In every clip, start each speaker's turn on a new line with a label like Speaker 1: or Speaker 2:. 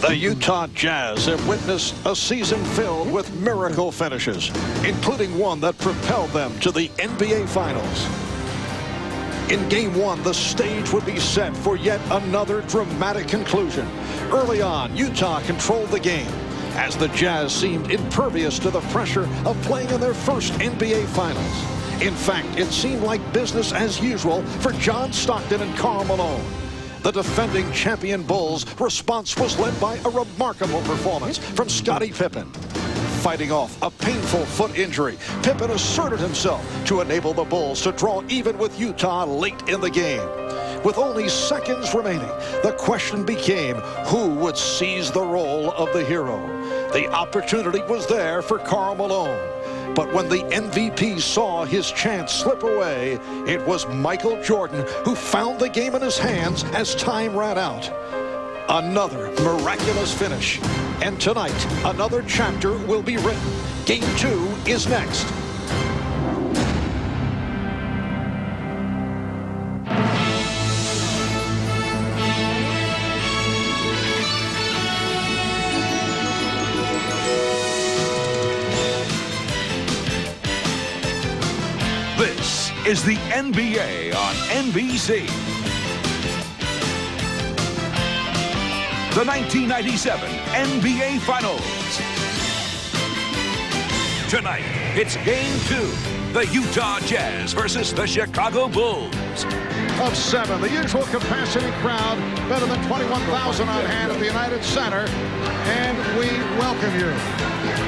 Speaker 1: The Utah Jazz have witnessed a season filled with miracle finishes, including one that propelled them to the NBA Finals. In Game 1, the stage would be set for yet another dramatic conclusion. Early on, Utah controlled the game, as the Jazz seemed impervious to the pressure of playing in their first NBA Finals. In fact, it seemed like business as usual for John Stockton and Karl Malone. The defending champion Bulls' response was led by a remarkable performance from Scottie Pippen. Fighting off a painful foot injury, Pippen asserted himself to enable the Bulls to draw even with Utah late in the game. With only seconds remaining, the question became who would seize the role of the hero. The opportunity was there for Karl Malone. But when the MVP saw his chance slip away, it was Michael Jordan who found the game in his hands as time ran out. Another miraculous finish. And tonight, another chapter will be written. Game 2 is next.
Speaker 2: This is the NBA on NBC. The 1997 NBA Finals. Tonight, it's Game 2. The Utah Jazz versus the Chicago Bulls.
Speaker 1: Of 7, the usual capacity crowd, better than 21,000 on hand at the United Center, and we welcome you.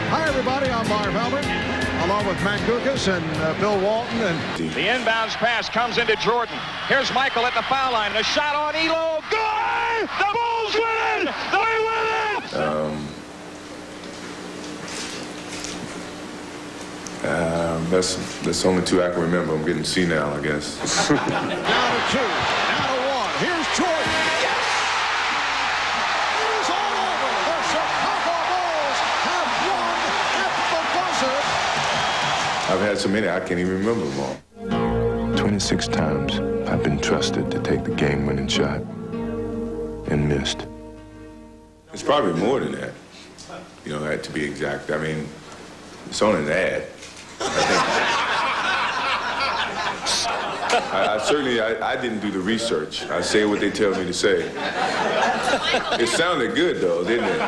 Speaker 1: Hi, everybody. I'm Marv Albert, along with Matt Gukas and Bill Walton. And
Speaker 3: the inbounds pass comes into Jordan. Here's Michael at the foul line. A shot on Elo. Good! The Bulls win it! They win it!
Speaker 4: That's only 2 I can remember. I'm getting senile, I guess.
Speaker 1: Now to 2. Now to 1. Here's Jordan. Yes! It is all over. The Chicago Bulls have won at the buzzer.
Speaker 4: I've had so many, I can't even remember them all. 26 times I've been trusted to take the game-winning shot and missed. It's probably more than that, you know, to be exact. I mean, it's on an ad. I didn't do the research. I say what they tell me to say. It sounded good, though, didn't it?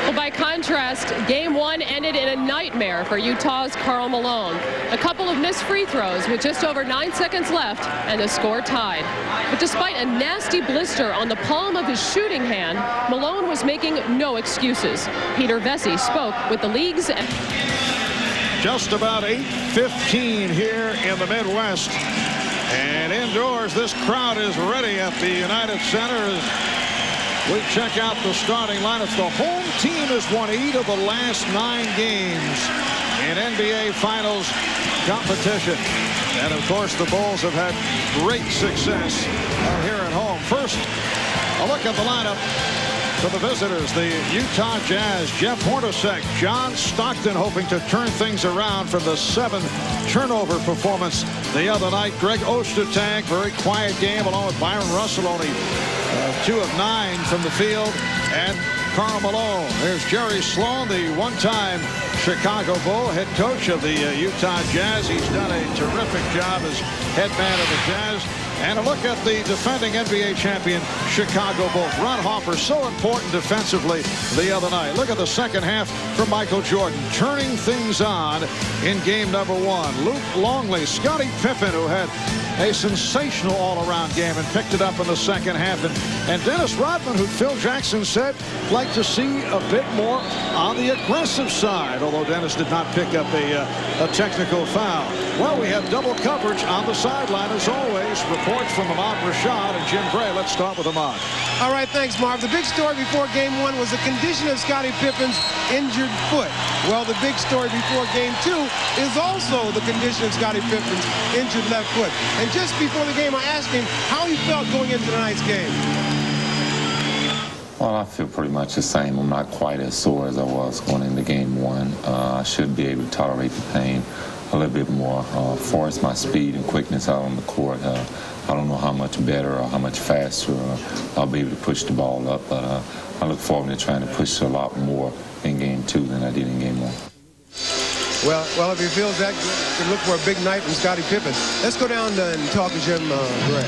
Speaker 5: Well, by contrast, Game 1 ended in a nightmare for Utah's Karl Malone. A couple of missed free throws with just over 9 seconds left, and the score tied. But despite a nasty blister on the palm of his shooting hand, Malone was making no excuses. Peter Vesey spoke with the league's...
Speaker 1: Just about 8:15 here in the Midwest. And indoors, this crowd is ready at the United Center as we check out the starting lineups. The home team has won 8 of the last 9 games in NBA Finals competition. And, of course, the Bulls have had great success here at home. First, a look at the lineup for the visitors, the Utah Jazz. Jeff Hornacek, John Stockton hoping to turn things around from the 7-turnover performance the other night. Greg Ostertag, very quiet game, along with Byron Russell, only 2 of 9 from the field. And Karl Malone. There's Jerry Sloan, the one-time Chicago Bull, head coach of the Utah Jazz. He's done a terrific job as head man of the Jazz. And a look at the defending NBA champion Chicago Bulls. Ron Harper, so important defensively the other night. Look at the second half from Michael Jordan, turning things on in game number 1. Luke Longley, Scottie Pippen, who had a sensational all-around game and picked it up in the second half. And Dennis Rodman, who Phil Jackson said liked to see a bit more on the aggressive side, although Dennis did not pick up a technical foul. Well, we have double coverage on the sideline as always. Reports from Ahmad Rashad and Jim Gray. Let's start with Ahmad.
Speaker 6: All right, thanks, Marv. The big story before Game 1 was the condition of Scottie Pippen's injured foot. Well, the big story before Game 2 is also the condition of Scottie Pippen's injured left foot. And just before the game, I asked him how he felt going into tonight's game.
Speaker 7: Well, I feel pretty much the same. I'm not quite as sore as I was going into Game 1. I should be able to tolerate the pain. a little bit more. Far as my speed and quickness out on the court, I don't know how much better or how much faster I'll be able to push the ball up, but I look forward to trying to push a lot more in Game 2 than I did in Game 1.
Speaker 6: Well, if he feels that good, look for a big night from Scottie Pippen. Let's go down and talk to Jim Gray.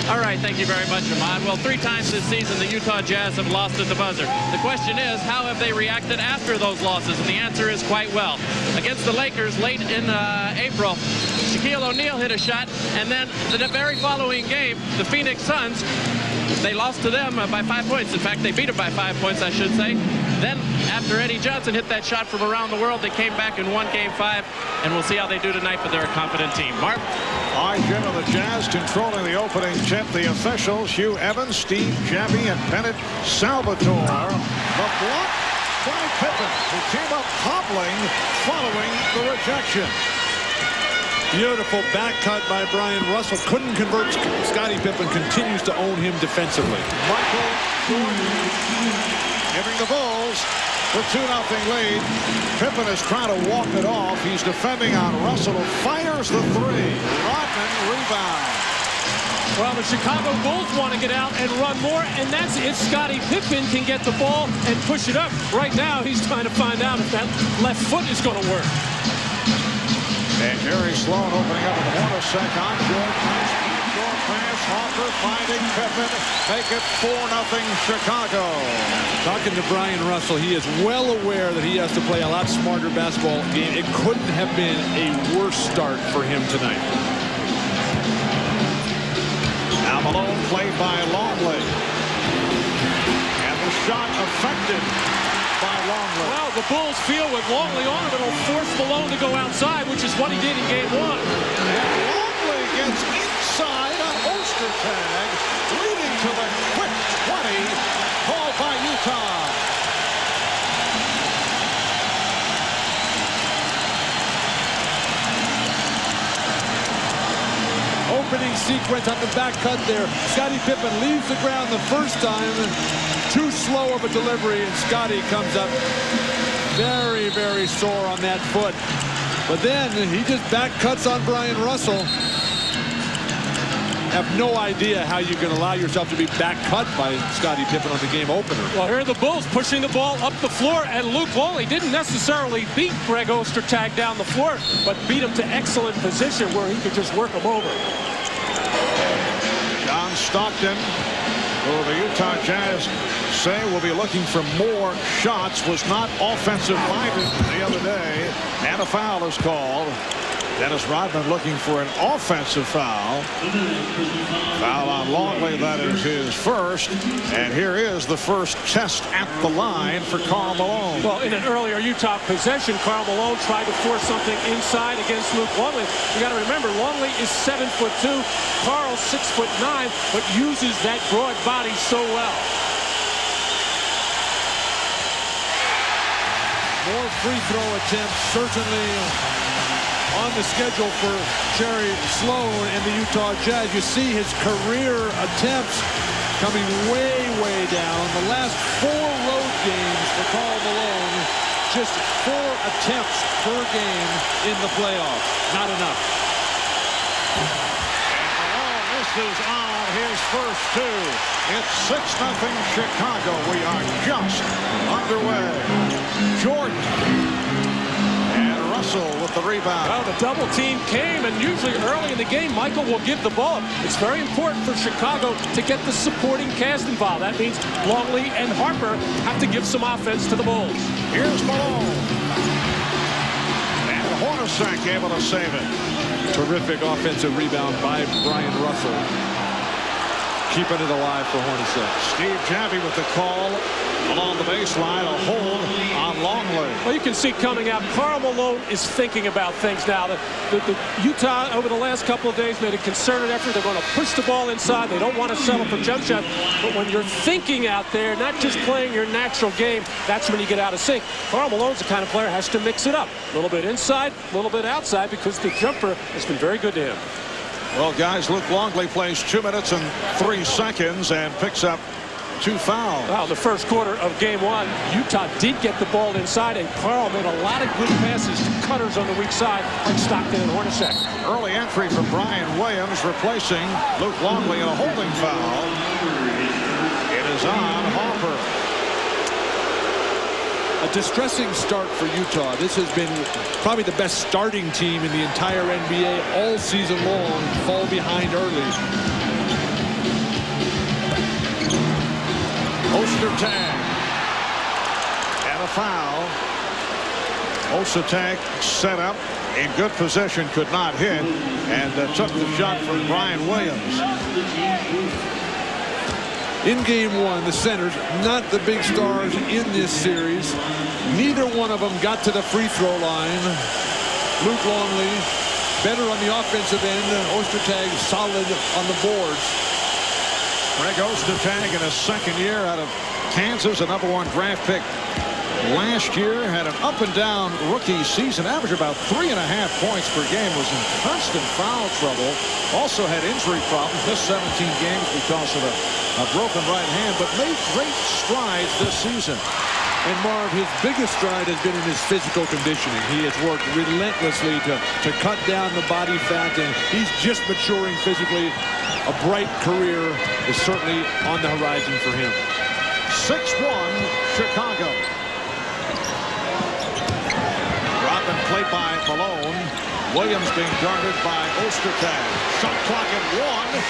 Speaker 8: All right, thank you very much, Ahmad. Well, 3 times this season, the Utah Jazz have lost at the buzzer. The question is, how have they reacted after those losses? And the answer is quite well. Against the Lakers late in April, Shaquille O'Neal hit a shot, and then the very following game, the Phoenix Suns, they lost to them by 5 points. In fact, they beat them by 5 points, I should say. Then, after Eddie Johnson hit that shot from around the world, they came back and won Game 5, and we'll see how they do tonight, but they're a confident team. Mark?
Speaker 1: All right, Jim, of the Jazz controlling the opening tip. The officials, Hugh Evans, Steve Javie, and Bennett Salvatore. The block by Pippen, who came up hobbling following the rejection.
Speaker 9: Beautiful back cut by Brian Russell. Couldn't convert. Scottie Pippen continues to own him defensively.
Speaker 1: Michael Jordan giving the Bulls the 2-0 lead. Pippen is trying to walk it off. He's defending on Russell, who fires the 3. Rodman rebound.
Speaker 10: Well, the Chicago Bulls want to get out and run more, and that's if Scottie Pippen can get the ball and push it up. Right now, he's trying to find out if that left foot is going to work.
Speaker 1: And Jerry Sloan opening up at Hornacek on George. Nice short pass. Hawker finding Pippen. Make it 4-0 Chicago.
Speaker 9: Talking to Brian Russell, he is well aware that he has to play a lot smarter basketball game. It couldn't have been a worse start for him tonight.
Speaker 1: Now Malone played by Longley. And the shot affected by Longley.
Speaker 10: Well, the Bulls feel with Longley on him, it'll force Malone to go outside, which is what he did in Game 1.
Speaker 1: And Longley gets inside on Ostertag, leading to the quick 20 called by Utah.
Speaker 9: Opening sequence on the back cut there. Scottie Pippen leaves the ground the first time. Too slow of a delivery, and Scottie comes up very, very sore on that foot. But then he just back cuts on Brian Russell. Have no idea how you can allow yourself to be back cut by Scottie Pippen on the game opener.
Speaker 10: Well, here are the Bulls pushing the ball up the floor, and Luke Longley didn't necessarily beat Greg Ostertag down the floor, but beat him to excellent position where he could just work him over.
Speaker 1: John Stockton, who the Utah Jazz say will be looking for more shots, was not offensive-minded the other day, and a foul is called. Dennis Rodman looking for an offensive foul. Foul on Longley, that is his first. And here is the first test at the line for Karl Malone.
Speaker 10: Well, in an earlier Utah possession, Karl Malone tried to force something inside against Luke Longley. You got to remember, Longley is 7'2", Karl's 6'9", but uses that broad body so well.
Speaker 9: More free throw attempts, certainly on the schedule for Jerry Sloan and the Utah Jazz. You see his career attempts coming way, way down. The last 4 road games for Karl Malone, just 4 attempts per game in the playoffs. Not enough.
Speaker 1: Malone misses on his first 2. It's 6-0 Chicago. We are just underway. Jordan. Russell with the rebound.
Speaker 10: Well, the double team came, and usually early in the game, Michael will give the ball up. It's very important for Chicago to get the supporting cast involved. That means Longley and Harper have to give some offense to the Bulls.
Speaker 1: Here's Malone. And Hornacek able to save it.
Speaker 9: Terrific offensive rebound by Brian Russell. Keeping it alive for Hornacek.
Speaker 1: Steve Javie with the call along the baseline, a hold on Longley.
Speaker 10: Well, you can see coming out, Karl Malone is thinking about things now. The Utah, over the last couple of days, made a concerted effort. They're going to push the ball inside. They don't want to settle for jump shots. But when you're thinking out there, not just playing your natural game, that's when you get out of sync. Karl Malone's the kind of player who has to mix it up. A little bit inside, a little bit outside, because the jumper has been very good to him.
Speaker 1: Well, guys, Luke Longley plays 2 minutes and 3 seconds and picks up 2 fouls.
Speaker 10: Well, the first quarter of game 1, Utah did get the ball inside, and Karl made a lot of good passes to cutters on the weak side, like Stockton and Hornacek.
Speaker 1: Early entry for Brian Williams, replacing Luke Longley in a holding foul. It is on Harper.
Speaker 9: A distressing start for Utah. This has been probably the best starting team in the entire NBA all season long. Fall behind early.
Speaker 1: Ostertag. And a foul. Ostertag set up in good position, could not hit, and took the shot from Brian Williams.
Speaker 9: In game 1, the centers, not the big stars in this series. Neither one of them got to the free throw line. Luke Longley better on the offensive end. Ostertag solid on the boards.
Speaker 1: Greg Ostertag in his second year out of Kansas, a #1 draft pick last year, had an up and down rookie season, averaged about 3.5 points per game, was in constant foul trouble, also had injury problems, missed 17 games because of a broken right hand, but made great strides this season.
Speaker 9: And Marv, his biggest stride has been in his physical conditioning. He has worked relentlessly to cut down the body fat, and he's just maturing physically. A bright career is certainly on the horizon for him.
Speaker 1: 6-1 Chicago. Rodman played by Malone. Williams being guarded by Ostertag. Shot clock at 1.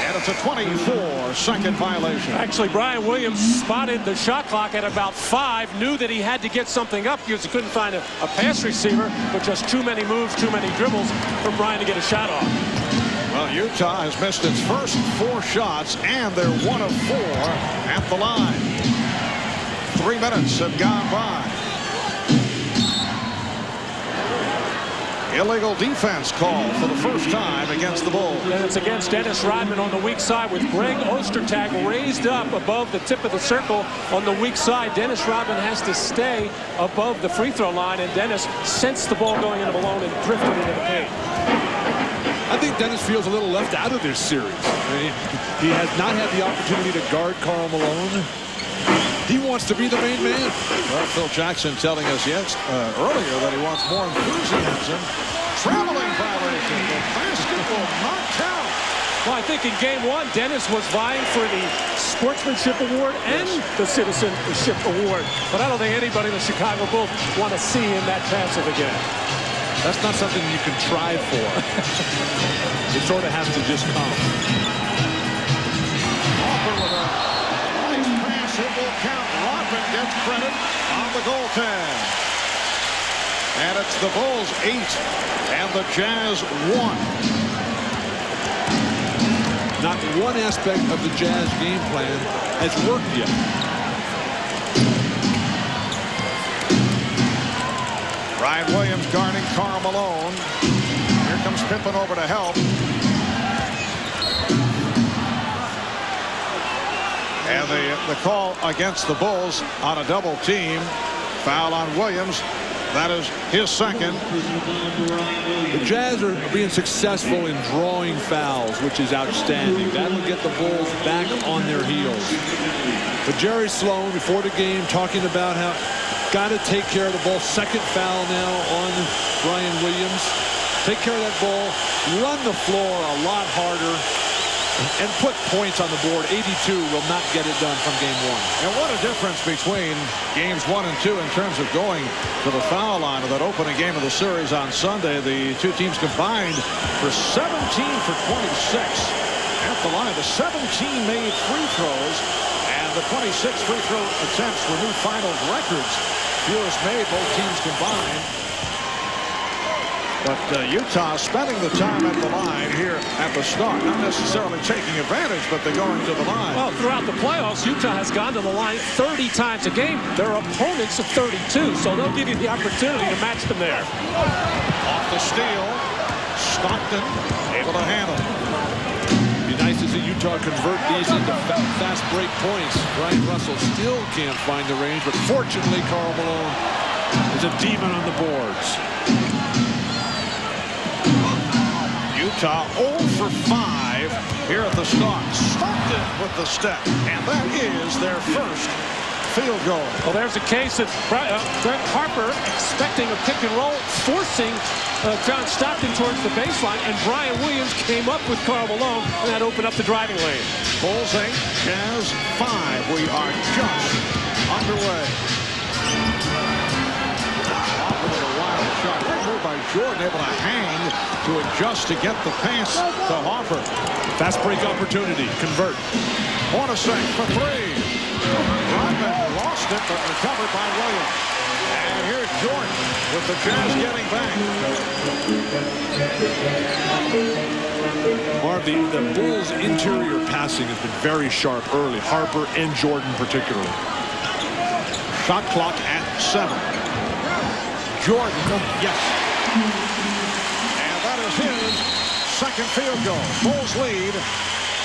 Speaker 1: And it's a 24-second violation.
Speaker 10: Actually, Brian Williams spotted the shot clock at about 5, knew that he had to get something up because he couldn't find a pass receiver, but just too many moves, too many dribbles for Brian to get a shot off.
Speaker 1: Well, Utah has missed its first 4 shots, and they're 1 of 4 at the line. 3 minutes have gone by. Illegal defense call for the first time against the Bulls.
Speaker 10: And it's against Dennis Rodman on the weak side with Greg Ostertag raised up above the tip of the circle on the weak side. Dennis Rodman has to stay above the free throw line, and Dennis sensed the ball going into Malone and drifted into the paint.
Speaker 9: I think Dennis feels a little left out of this series. He has not had the opportunity to guard Karl Malone. He wants to be the main man.
Speaker 1: Well, Phil Jackson telling us earlier that he wants more enthusiasm. Traveling violation. The basket will not count.
Speaker 10: Well, I think in game 1, Dennis was vying for the Sportsmanship Award and the Citizenship Award. But I don't think anybody in the Chicago Bulls want to see him that passive again.
Speaker 9: That's not something you can try for. It sort of has to just come.
Speaker 1: Harper with a nice pass. It will count. Rodman gets credit on the goaltend. And it's the Bulls 8 and the Jazz 1.
Speaker 9: Not one aspect of the Jazz game plan has worked yet.
Speaker 1: Brian Williams guarding Karl Malone. Here comes Pippen over to help. And the call against the Bulls on a double team. Foul on Williams. That is his second.
Speaker 9: The Jazz are being successful in drawing fouls, which is outstanding. That will get the Bulls back on their heels. But Jerry Sloan, before the game, talking about how got to take care of the ball. Second foul now on Brian Williams. Take care of that ball. Run the floor a lot harder. And put points on the board. 82 will not get it done from game 1.
Speaker 1: And what a difference between games 1 and 2 in terms of going to the foul line of that opening game of the series on Sunday. The two teams combined for 17 for 26 at the line. The 17 made free throws, and the 26 free throw attempts were new finals records. Fewest made, both teams combined. But Utah spending the time at the line here at the start. Not necessarily taking advantage, but they're going to the line.
Speaker 10: Well, throughout the playoffs, Utah has gone to the line 30 times a game. Their opponents are 32, so they'll give you the opportunity to match them there.
Speaker 1: Off the steal. Stockton able to handle.
Speaker 9: Be nice to see Utah convert these into fast break points. Brian Russell still can't find the range, but fortunately, Karl Malone is a demon on the boards.
Speaker 1: Utah 0 for 5 5 here at the start. Stockton with the step, and that is their first field goal.
Speaker 10: Well, there's a case that Brett Harper expecting a pick and roll, forcing John Stockton towards the baseline, and Brian Williams came up with Karl Malone, and that opened up the driving lane.
Speaker 1: Bulls 8, Jazz 5. We are just underway. Great move by Jordan, able to hang to adjust to get the pass to Harper.
Speaker 9: Fast break opportunity. Convert.
Speaker 1: Hornacek for 3. Rodman lost it, but recovered by Williams. And here's Jordan with the Jazz getting back.
Speaker 9: Marv, the Bulls' interior passing has been very sharp early. Harper and Jordan particularly.
Speaker 1: Shot clock at 7. Jordan, yes. And that is his second field goal. Bulls lead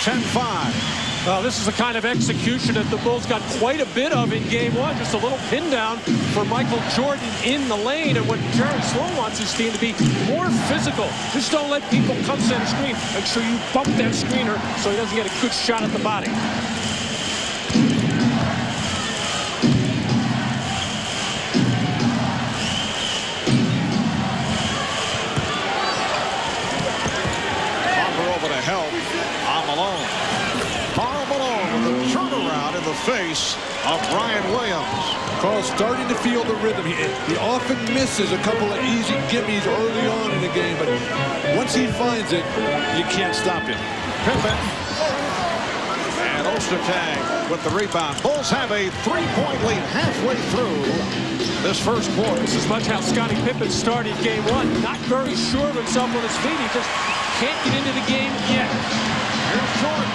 Speaker 1: 10-5.
Speaker 10: Well, this is the kind of execution that the Bulls got quite a bit of in game 1. Just a little pin down for Michael Jordan in the lane. And what Jerry Sloan wants his team to be more physical. Just don't let people come center screen. Make sure you bump that screener so he doesn't get a good shot at the body.
Speaker 1: Help on Malone. Karl Malone with a turnaround in the face of Brian Williams.
Speaker 9: Karl starting to feel the rhythm. He often misses a couple of easy gimmies early on in the game, but once he finds it, you can't stop him.
Speaker 1: Pippen. And Ostertag with the rebound. Bulls have a 3-point lead halfway through this first quarter.
Speaker 10: This is much how Scottie Pippen started game 1. Not very sure of himself on his feet. He just can't get into the game yet.
Speaker 1: Here's Jordan.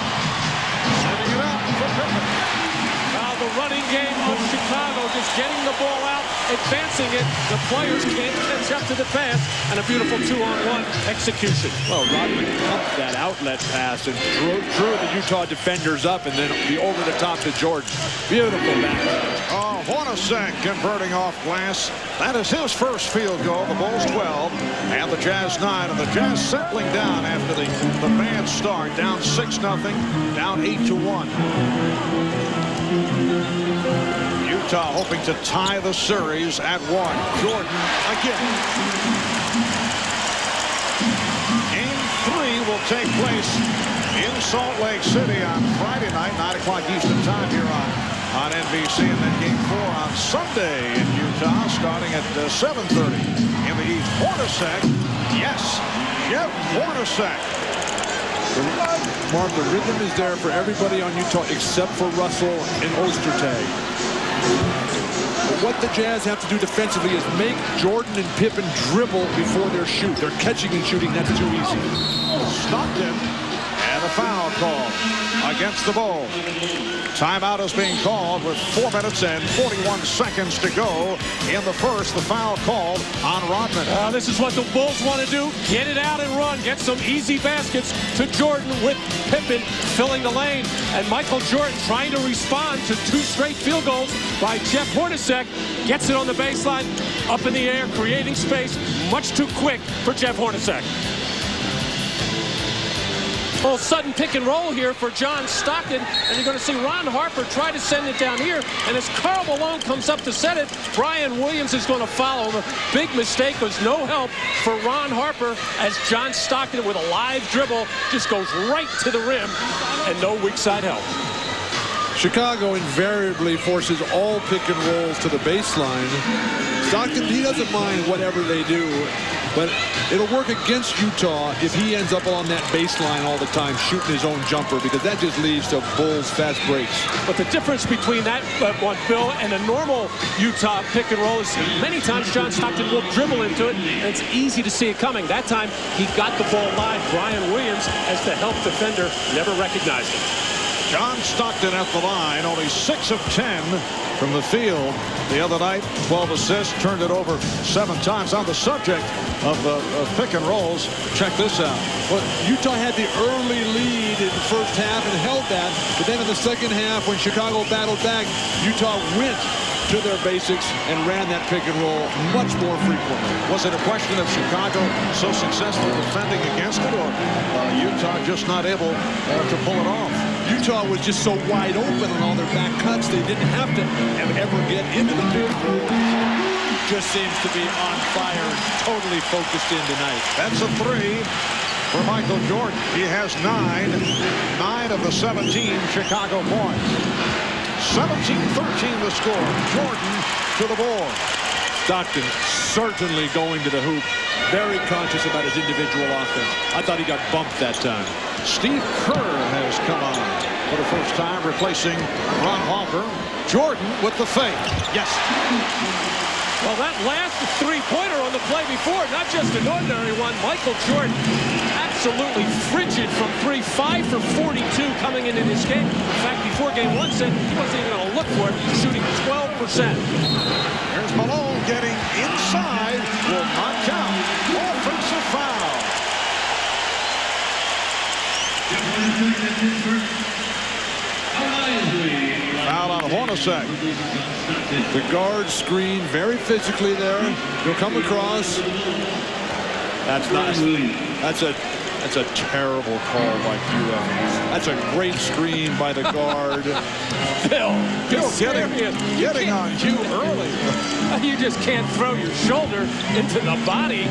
Speaker 1: Setting it up for Pippen.
Speaker 10: The running game of Chicago, just getting the ball out, advancing it. The players can't catch up to the pass, and a beautiful 2-on-1 execution.
Speaker 9: Well, Rodman pumped that outlet pass and drew the Utah defenders up, and then the over the top to Jordan. Beautiful back.
Speaker 1: Oh, Hornacek converting off glass. That is his first field goal. The Bulls 12 and the Jazz 9. And the Jazz settling down after the bad start. Down 6-0, down 8-1. Utah hoping to tie the series at 1. Jordan again. Game 3 will take place in Salt Lake City on Friday night, 9 o'clock Eastern time here on NBC, and then game 4 on Sunday in Utah starting at 7:30 in the East. Hornacek, yes, Jeff Hornacek.
Speaker 9: Mark, the rhythm is there for everybody on Utah except for Russell and Ostertag. But what the Jazz have to do defensively is make Jordan and Pippen dribble before their shoot. They're catching and shooting. That's too easy.
Speaker 1: Stockton, and a foul call against the Bulls. Timeout is being called with 4 minutes and 41 seconds to go in the first. The foul called on Rodman.
Speaker 10: This is what the Bulls want to do. Get it out and run. Get some easy baskets to Jordan with Pippen filling the lane. And Michael Jordan trying to respond to 2 straight field goals by Jeff Hornacek. Gets it on the baseline, up in the air, creating space. Much too quick for Jeff Hornacek. Well, sudden pick and roll here for John Stockton, and you're going to see Ron Harper try to send it down here, and as Karl Malone comes up to set it, Brian Williams is going to follow. The big mistake was no help for Ron Harper as John Stockton with a live dribble just goes right to the rim, and no weak side help.
Speaker 9: Chicago invariably forces all pick and rolls to the baseline. Stockton, he doesn't mind whatever they do, but it'll work against Utah if he ends up on that baseline all the time, shooting his own jumper, because that just leads to Bulls fast breaks.
Speaker 10: But the difference between that one, Bill, and a normal Utah pick and roll is many times John Stockton will dribble into it, and it's easy to see it coming. That time, he got the ball live. Brian Williams, as the help defender, never recognized it.
Speaker 1: John Stockton at the line, only 6 of 10 from the field. The other night, 12 assists, turned it over 7 times. On the subject of pick and rolls, check this out.
Speaker 9: Well, Utah had the early lead in the first half and held that, but then in the second half, when Chicago battled back, Utah went to their basics and ran that pick and roll much more frequently.
Speaker 1: Was it a question of Chicago so successful defending against it, or Utah Utah just not able to pull it off.
Speaker 9: Utah was just so wide open on all their back cuts, they didn't have to ever get into the pit. Just seems to be on fire, totally focused in tonight.
Speaker 1: That's a 3 for Michael Jordan. He has 9 of the 17 Chicago points. 17-13 the score. Jordan to the board.
Speaker 9: Stockton certainly going to the hoop. Very conscious about his individual offense. I thought he got bumped that time.
Speaker 1: Steve Kerr has come on for the first time, replacing Ron Harper. Jordan with the fake. Yes.
Speaker 10: Well, that last three-pointer on the play before, not just an ordinary one. Michael Jordan absolutely frigid from 3, 5 for 42 coming into this game. In fact, before game 1 said he wasn't even going to look for it, shooting 12%.
Speaker 1: Here's Malone getting inside. Will not count. Offensive foul. Foul on Hornacek.
Speaker 9: The guard screen very physically there. He'll come across. That's nice. That's a terrible call by QF. That's a great screen by the guard.
Speaker 10: Phil
Speaker 1: Getting on you early.
Speaker 10: You just can't throw your shoulder into the body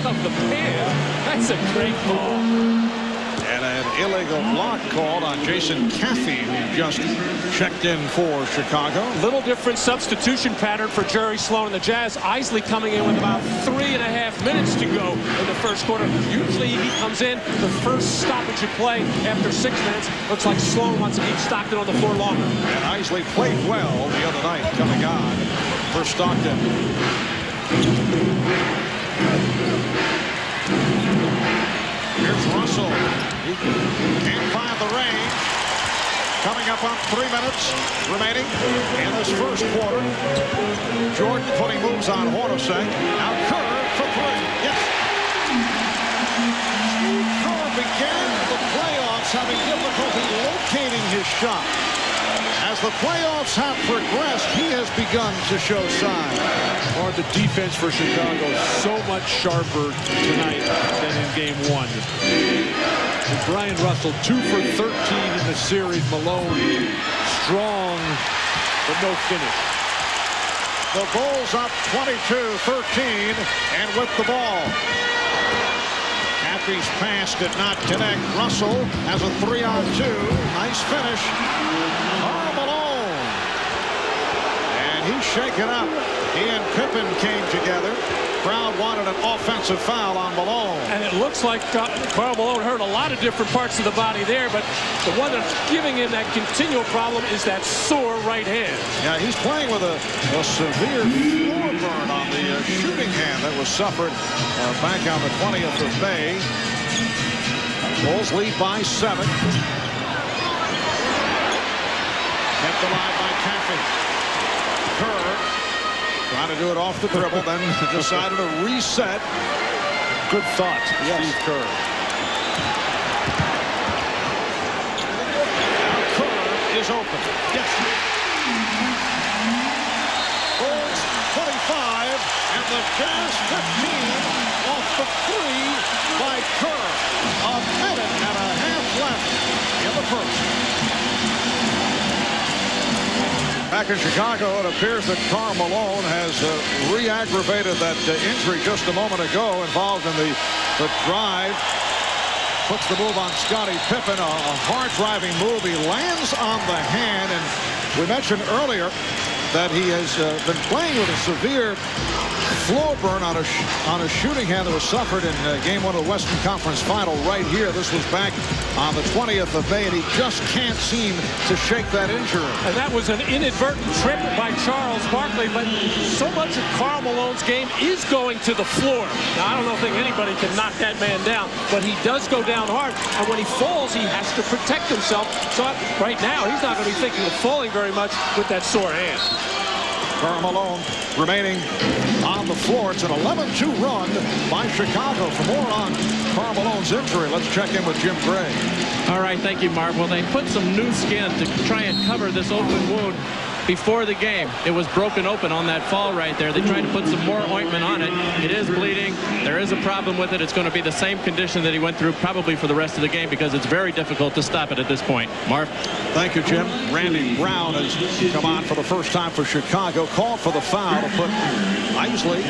Speaker 10: of the man. That's a great ball.
Speaker 1: And an illegal block called on Jason Caffey, who just checked in for Chicago.
Speaker 10: Little different substitution pattern for Jerry Sloan and the Jazz. Isley coming in with about 3.5 minutes to go in the first quarter. Usually he comes in the first stoppage of play after 6 minutes. Looks like Sloan wants to keep Stockton on the floor longer.
Speaker 1: And Isley played well the other night coming on for Stockton. Here's Russell. He can't find the range. Coming up on 3 minutes remaining in this first quarter. Jordan putting moves on Hornacek. Now Kerr for 3. Yes. Kerr began the playoffs having difficulty locating his shot. As the playoffs have progressed, he has begun to show signs.
Speaker 9: Or the defense for Chicago so much sharper tonight than in game 1. And Brian Russell 2 for 13 in the series. Malone strong, but no finish.
Speaker 1: The Bulls up 22-13 and with the ball. Caffey's pass did not connect. Russell has a 3-on-2. Nice finish. Karl Malone. And he's shaken up. He and Pippen came together. Crowd wanted an offensive foul on Malone.
Speaker 10: And it looks like Karl Malone hurt a lot of different parts of the body there, but the one that's giving him that continual problem is that sore right hand.
Speaker 1: Yeah, he's playing with a severe floor burn on the shooting hand that was suffered back on the 20th of May. Bulls lead by 7. Kept alive by Caffey. Kerr trying to do it off the dribble, then decided to reset.
Speaker 9: Good thought,
Speaker 1: yes.
Speaker 9: Steve Kerr.
Speaker 1: Now Kerr is open. Yes. Bulls 25 and the Jazz 15 off the 3 by Kerr. A minute and a half left in the first. Back in Chicago, it appears that Karl Malone has re-aggravated that injury just a moment ago, involved in the drive. Puts the move on Scottie Pippen, a hard-driving move. He lands on the hand, and we mentioned earlier that he has been playing with a severe floor burn on a shooting hand that was suffered in game 1 of the Western Conference Final right here. This was back on the 20th of May, and he just can't seem to shake that injury.
Speaker 10: And that was an inadvertent trip by Charles Barkley, but so much of Karl Malone's game is going to the floor. Now, I don't think anybody can knock that man down, but he does go down hard, and when he falls, he has to protect himself. So right now, he's not going to be thinking of falling very much with that sore hand.
Speaker 1: Karl Malone remaining on the floor. It's an 11-2 run by Chicago. For more on Karl Malone's injury, let's check in with Jim Gray.
Speaker 8: All right, thank you, Mark. Well, they put some new skin to try and cover this open wound. before the game. It was broken open on that fall right there. They tried to put some more ointment on it. It is bleeding. There is a problem with it. It's going to be the same condition that he went through probably for the rest of the game because it's very difficult to stop it at this point. Marv?
Speaker 1: Thank you, Jim. Randy Brown has come on for the first time for Chicago. Called for the foul to put Isley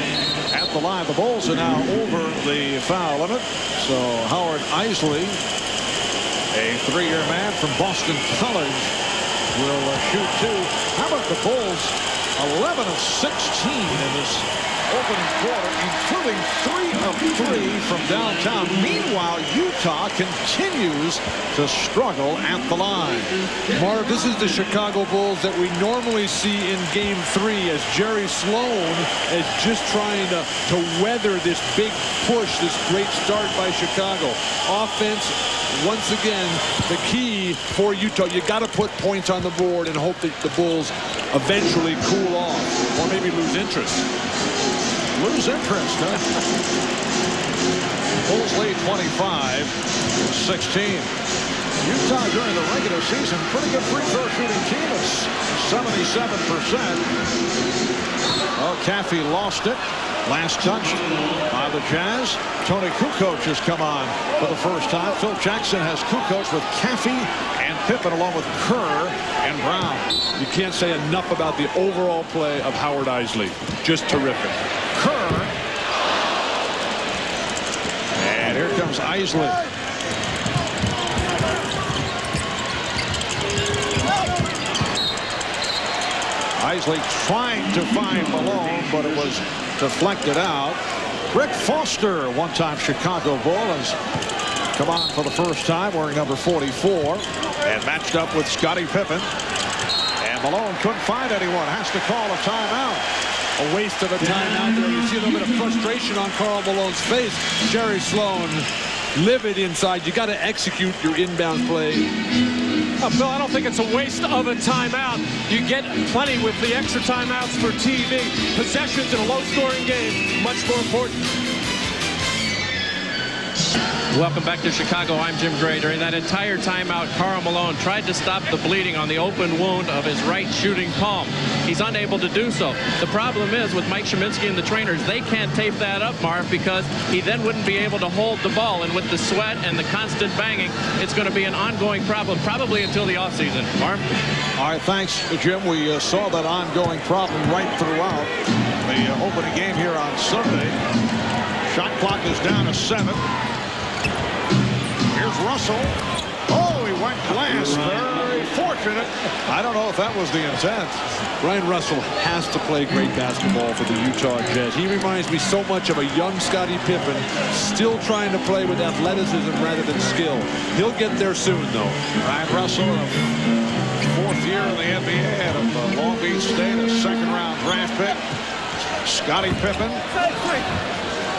Speaker 1: at the line. The Bulls are now over the foul limit. So Howard Isley, a three-year man from Boston College, will shoot two. How about the Bulls? 11 of 16 in this opening quarter, including 3 of 3 from downtown. Meanwhile, Utah continues to struggle at the line.
Speaker 9: Marv, this is the Chicago Bulls that we normally see in Game 3 as Jerry Sloan is just trying to weather this big push, this great start by Chicago. Offense, once again, the key for Utah. You got to put points on the board and hope that the Bulls eventually cool off or maybe lose interest.
Speaker 1: Lose interest, huh? Bulls lead 25-16. Utah during the regular season, pretty good free throw shooting team. It's 77%. Oh, Caffey lost it. Last touch by the Jazz. Tony Kukoc has come on for the first time. Phil Jackson has Kukoc with Caffey and Pippen along with Kerr and Brown.
Speaker 9: You can't say enough about the overall play of Howard Isley. Just terrific.
Speaker 1: Kerr. And here comes Isley. Isley trying to find Malone, but it was deflected out. Rick Foster, one-time Chicago Bull, has come on for the first time wearing number 44 and matched up with Scottie Pippen. And Malone couldn't find anyone. Has to call a timeout.
Speaker 9: A waste of a timeout there. You see a little bit of frustration on Karl Malone's face. Jerry Sloan, livid inside. You got to execute your inbound play.
Speaker 10: Bill, I don't think it's a waste of a timeout. You get plenty with the extra timeouts for TV. Possessions in a low-scoring game, much more important.
Speaker 8: Welcome back to Chicago. I'm Jim Gray. During that entire timeout, Karl Malone tried to stop the bleeding on the open wound of his right shooting palm. He's unable to do so. The problem is with Mike Kaminsky and the trainers, they can't tape that up, Marv, because he then wouldn't be able to hold the ball. And with the sweat and the constant banging, it's going to be an ongoing problem, probably until the offseason. Marv?
Speaker 1: All right, thanks, Jim. We saw that ongoing problem right throughout the opening game here on Sunday. Shot clock is down to 7. Here's Russell. Oh, he went glass. Very fortunate. I don't know if that was the intent.
Speaker 9: Ryan Russell has to play great basketball for the Utah Jazz. He reminds me so much of a young Scottie Pippen, still trying to play with athleticism rather than skill. He'll get there soon, though.
Speaker 1: Ryan Russell, fourth year in the NBA out of Long Beach State, a second-round draft pick. Scottie Pippen.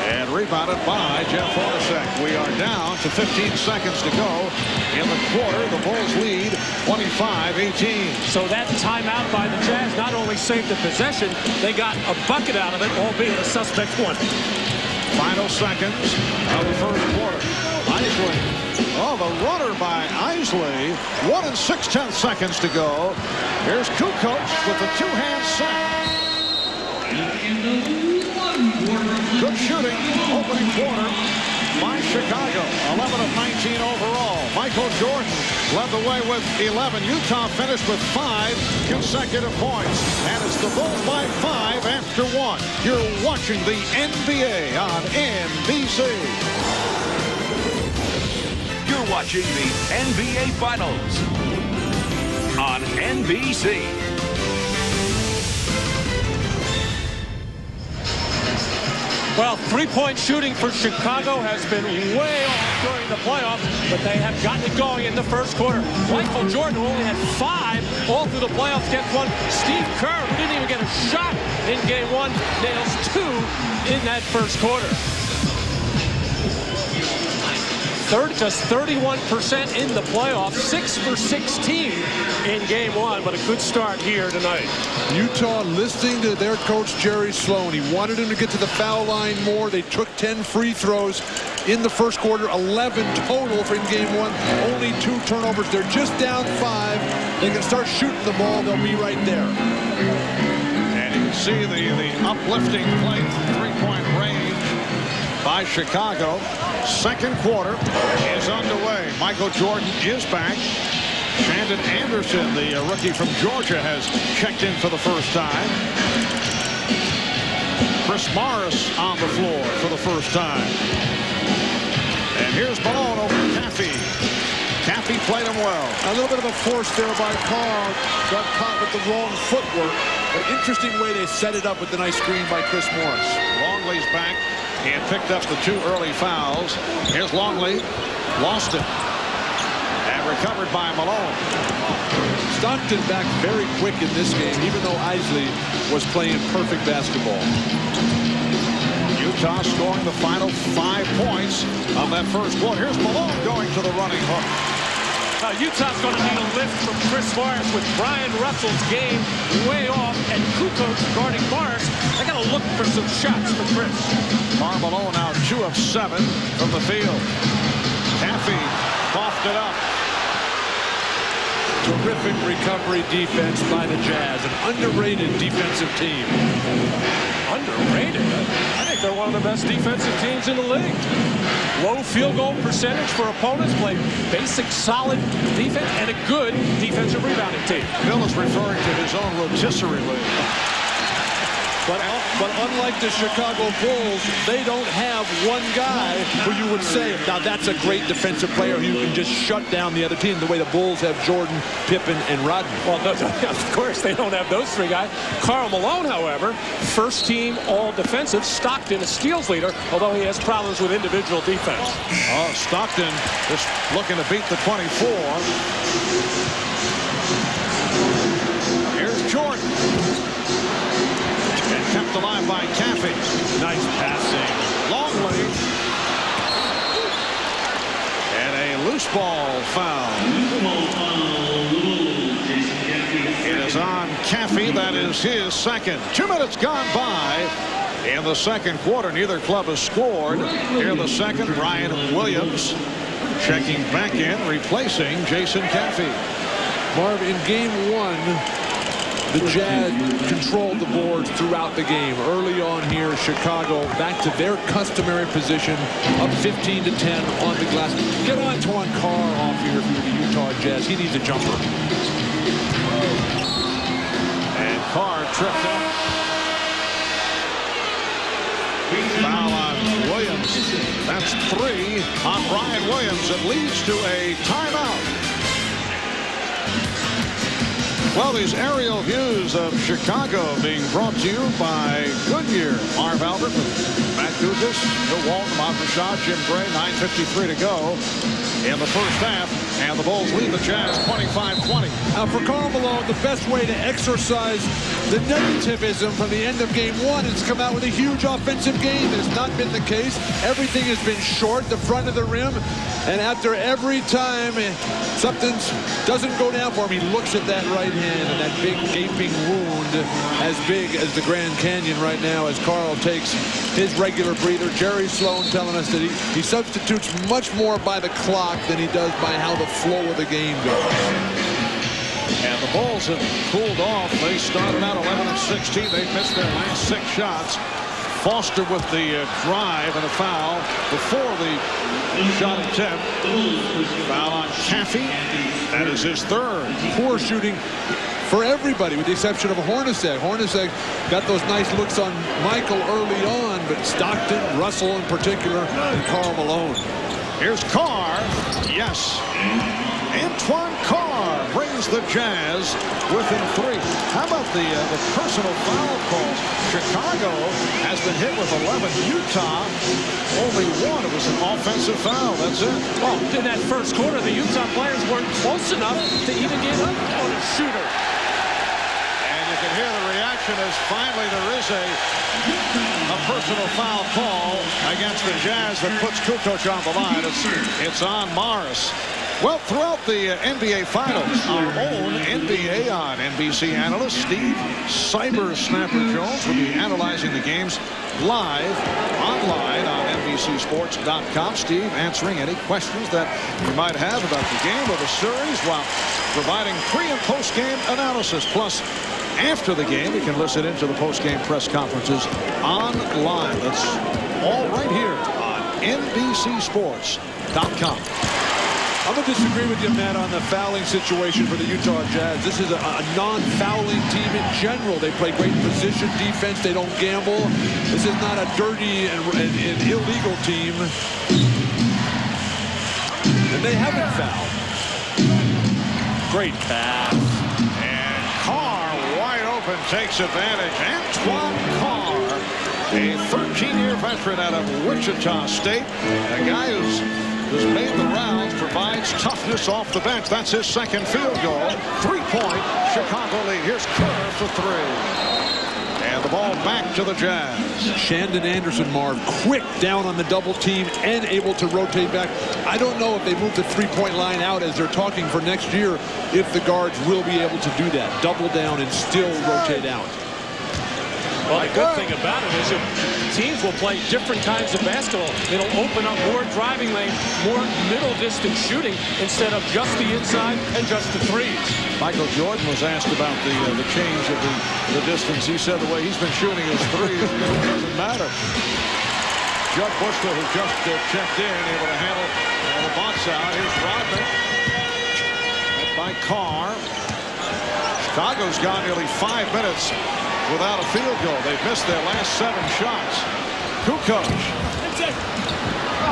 Speaker 1: And rebounded by Jeff Hornacek. We are down to 15 seconds to go in the quarter. The Bulls lead 25-18.
Speaker 10: So that timeout by the Jazz not only saved the possession, they got a bucket out of it, albeit a suspect one.
Speaker 1: Final seconds of the first quarter. Isley. Oh, the runner by Isley. 1 6/10 seconds to go. Here's Kukoc with the two-hand set. Good shooting, opening quarter by Chicago. 11 of 19 overall. Michael Jordan led the way with 11. Utah finished with 5 consecutive points. And it's the Bulls by 5 after 1. You're watching the NBA on NBC.
Speaker 2: You're watching the NBA Finals on NBC.
Speaker 10: Well, three-point shooting for Chicago has been way off during the playoffs, but they have gotten it going in the first quarter. Michael Jordan, who only had 5 all through the playoffs, gets 1. Steve Kerr, who didn't even get a shot in game 1, nails 2 in that first quarter. Just 31% in the playoffs, 6 for 16 in game 1, but a good start here tonight.
Speaker 9: Utah listening to their coach Jerry Sloan. He wanted him to get to the foul line more. They took 10 free throws. in the first quarter, 11 total for in game one. Only 2 turnovers. They're just down 5. They can start shooting the ball. They'll be right there.
Speaker 1: And you can see the uplifting play from three-point range by Chicago. Second quarter is underway. Michael Jordan is back. Shandon Anderson, the rookie from Georgia, has checked in for the first time. Chris Morris on the floor for the first time. And here's Malone over Caffey. Caffey played him well.
Speaker 9: A little bit of a force there by Carl. Got caught with the wrong footwork. An interesting way they set it up with the nice screen by Chris Morris.
Speaker 1: Longley's back. He had picked up the 2 early fouls. Here's Longley. Lost it. And recovered by Malone.
Speaker 9: Stockton back very quick in this game, even though Isley was playing perfect basketball.
Speaker 1: Utah scoring the final 5 points of that first quarter. Here's Malone going to the running hook.
Speaker 10: Utah's going to need a lift from Chris Morris with Brian Russell's game way off and Kukoc guarding Morris. They got to look for some shots for Chris.
Speaker 1: Karl Malone now 2 of 7 from the field. Caffey coughed it up.
Speaker 9: Terrific recovery defense by the Jazz. An underrated defensive team.
Speaker 10: Underrated? I think they're one of the best defensive teams in the league. Low field goal percentage for opponents, play basic solid defense, and a good defensive rebounding team.
Speaker 1: Bill is referring to his own rotisserie league.
Speaker 9: But unlike the Chicago Bulls, they don't have one guy who you would say, now that's a great defensive player who can just shut down the other team, the way the Bulls have Jordan, Pippen, and Rodney.
Speaker 10: Well, of course, they don't have those 3 guys. Karl Malone, however, first team all defensive. Stockton, a steals leader, although he has problems with individual defense.
Speaker 1: Oh, Stockton just looking to beat the 24. Here's Jordan. And kept alive by Caffey.
Speaker 9: Nice passing.
Speaker 1: Longley. And a loose ball foul. It is on Caffey. That is his second. 2 minutes gone by in the second quarter. Neither club has scored. Here in the second, Ryan Williams checking back in, replacing Jason Caffey.
Speaker 9: Marv, in game 1, the Jazz controlled the boards throughout the game. Early on here, Chicago back to their customary position, up 15 to 10 on the glass. Get Antoine Carr off here if you're the Utah Jazz. He needs a jumper.
Speaker 1: And Carr tripped up. Foul on Williams. That's 3 on Brian Williams. It leads to a timeout. Well, these aerial views of Chicago being brought to you by Goodyear. Marv Albert with Matt Gugas, Bill Walton, Ahmad Rashad, Jim Gray. 9:53 to go in the first half. And the Bulls lead the Jazz 25-20.
Speaker 9: Now for Karl Malone, the best way to exercise the negativism from the end of game 1 is to come out with a huge offensive game. It has not been the case. Everything has been short, the front of the rim. And after every time something doesn't go down for him, he looks at that right hand and that big gaping wound as big as the Grand Canyon right now as Karl takes his regular breather. Jerry Sloan telling us that he substitutes much more by the clock than he does by how the flow of the game goes.
Speaker 1: And the Bulls have cooled off. They started out 11-16. They missed their last 6 shots. Foster with the drive and a foul before the shot attempt. Foul on Caffey. That is his 3rd.
Speaker 9: Poor shooting for everybody with the exception of Hornacek. Hornacek got those nice looks on Michael early on, but Stockton, Russell in particular, and Karl Malone.
Speaker 1: Here's Carr. Yes. Antoine Carr brings the Jazz within 3. How about the personal foul calls? Chicago has been hit with 11. Utah, only 1. It was an offensive foul. That's it.
Speaker 10: Well, in that first quarter, the Utah players weren't close enough to even get up on a shooter.
Speaker 1: And you can hear the reaction as finally there is a personal foul call against the Jazz that puts Kukoc on the line. It's on Morris. Well, throughout the NBA Finals, our own NBA on NBC analyst Steve Cyber Snapper Jones will be analyzing the games live online on NBCSports.com. Steve answering any questions that you might have about the game or the series while providing pre- and post-game analysis. Plus, after the game, you can listen into the post-game press conferences online. That's all right here on NBCSports.com.
Speaker 9: I'm going to disagree with you, Matt, on the fouling situation for the Utah Jazz. This is a non-fouling team in general. They play great position defense. They don't gamble. This is not a dirty and illegal team. And they haven't fouled. Great pass.
Speaker 1: And Carr, wide open, takes advantage. Antoine Carr, a 13-year veteran out of Wichita State. A guy who's made the rounds, provides toughness off the bench. That's his second field goal. 3-point Chicago lead. Here's Kerr for three. And the ball back to the Jazz.
Speaker 9: Shandon Anderson, Marv, quick down on the double team and able to rotate back. I don't know if they move the three-point line out as they're talking for next year, if the guards will be able to do that. Double down and still rotate out.
Speaker 10: Well, the good thing about it is that teams will play different kinds of basketball. It'll open up more driving lane, more middle distance shooting instead of just the inside and just the threes.
Speaker 1: Michael Jordan was asked about the change of the distance. He said the way he's been shooting his threes, it doesn't matter. Judd Bushler, who just checked in, able to handle the box out. Here's Rodman. Met by Carr. Chicago's gone nearly 5 minutes without a field goal. They've missed their last 7 shots. Kukoc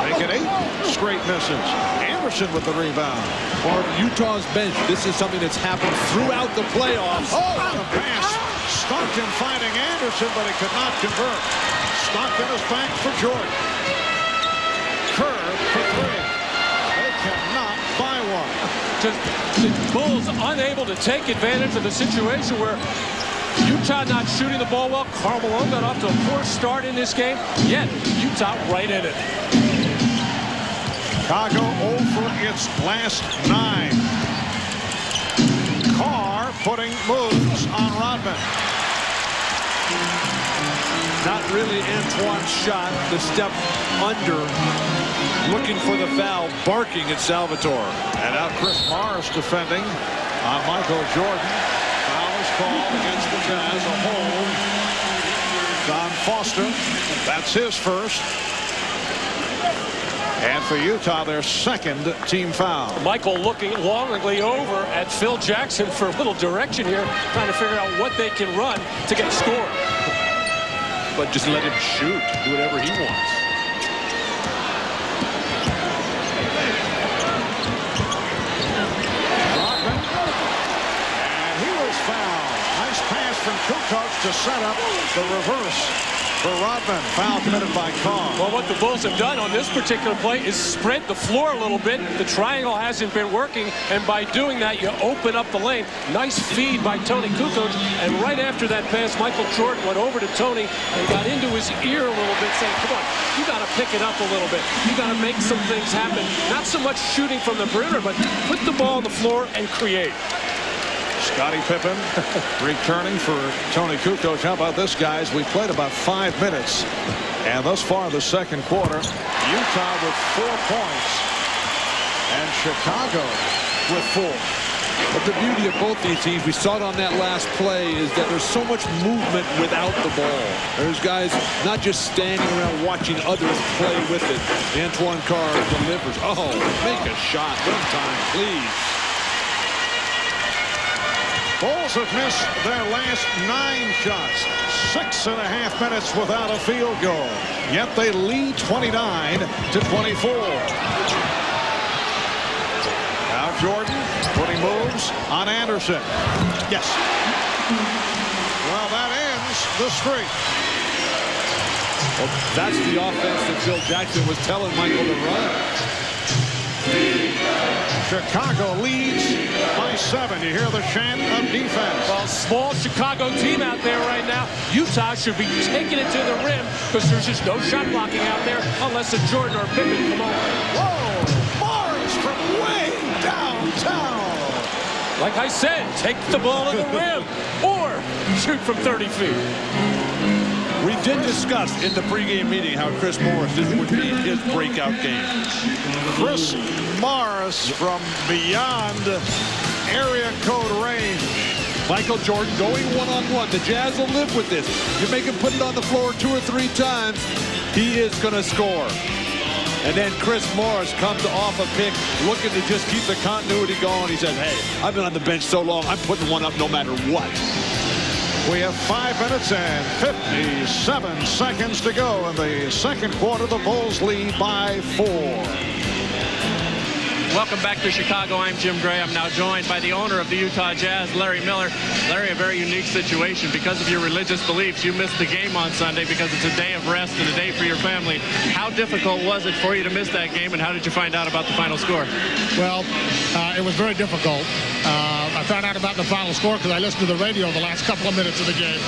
Speaker 1: making 8 straight misses. Anderson with the rebound.
Speaker 9: For Utah's bench, this is something that's happened throughout the playoffs.
Speaker 1: Oh, the pass. Stockton finding Anderson, but he could not convert. Stockton is back for Jordan. Kerr for three. They cannot buy one.
Speaker 10: Just the Bulls unable to take advantage of the situation where Utah not shooting the ball well. Karl Malone got off to a poor start in this game, yet Utah right in it.
Speaker 1: Chicago 0 for its last 9. Carr putting moves on Rodman.
Speaker 9: Not really Antoine's shot. The step under, looking for the foul, barking at Salvatore.
Speaker 1: And now Chris Morris defending on Michael Jordan. Foul is called against the Jazz. A hold. Don Foster, that's his first. And for Utah, their second team foul.
Speaker 10: Michael looking longingly over at Phil Jackson for a little direction here, trying to figure out what they can run to get a score.
Speaker 9: But just let him shoot, do whatever he wants.
Speaker 1: Rodman, and he was fouled. Nice pass from Kukoc to set up the reverse for Rodman. Foul committed by Carr.
Speaker 10: Well, what the Bulls have done on this particular play is spread the floor a little bit. The triangle hasn't been working, and by doing that, you open up the lane. Nice feed by Tony Kukoc, and right after that pass, Michael Jordan went over to Tony and got into his ear a little bit, saying, come on, you got to pick it up a little bit. You got to make some things happen. Not so much shooting from the perimeter, but put the ball on the floor and create.
Speaker 1: Scottie Pippen returning for Tony Kukoc. How about this, guys? We played about 5 minutes. And thus far, the second quarter, Utah with 4 points. And Chicago with 4.
Speaker 9: But the beauty of both these teams, we saw it on that last play, is that there's so much movement without the ball. There's guys not just standing around watching others play with it. Antoine Carr delivers. Oh, make a shot one time, please.
Speaker 1: Bulls have missed their last 9 shots. 6.5 minutes without a field goal. Yet they lead 29-24. Now Jordan putting moves on Anderson. Yes. Well, that ends the streak.
Speaker 9: Well, that's the offense that Phil Jackson was telling Michael to run.
Speaker 1: Chicago leads by 7. You hear the chant of defense.
Speaker 10: Well, small Chicago team out there right now. Utah should be taking it to the rim because there's just no shot blocking out there unless a Jordan or Pippen come over.
Speaker 1: Whoa! Morris from way
Speaker 10: Like I said, take the ball to the rim or shoot from 30 feet.
Speaker 9: We did discuss in the pregame meeting how Chris Morris, this would be his breakout game.
Speaker 1: Chris Morris from beyond area code range.
Speaker 9: Michael Jordan going one-on-one. The Jazz will live with this. You make him put it on the floor 2 or 3 times, he is going to score. And then Chris Morris comes off a pick looking to just keep the continuity going. He says, hey, I've been on the bench so long, I'm putting one up no matter what.
Speaker 1: We have 5 minutes and 57 seconds to go in the second quarter. The Bulls lead by 4.
Speaker 8: Welcome back to Chicago. I'm Jim Gray. I'm now joined by the owner of the Utah Jazz, Larry Miller. Larry, a very unique situation. Because of your religious beliefs, you missed the game on Sunday because it's a day of rest and a day for your family. How difficult was it for you to miss that game, and how did you find out about the final score?
Speaker 11: Well, it was very difficult. I found out about the final score because I listened to the radio the last couple of minutes of the game.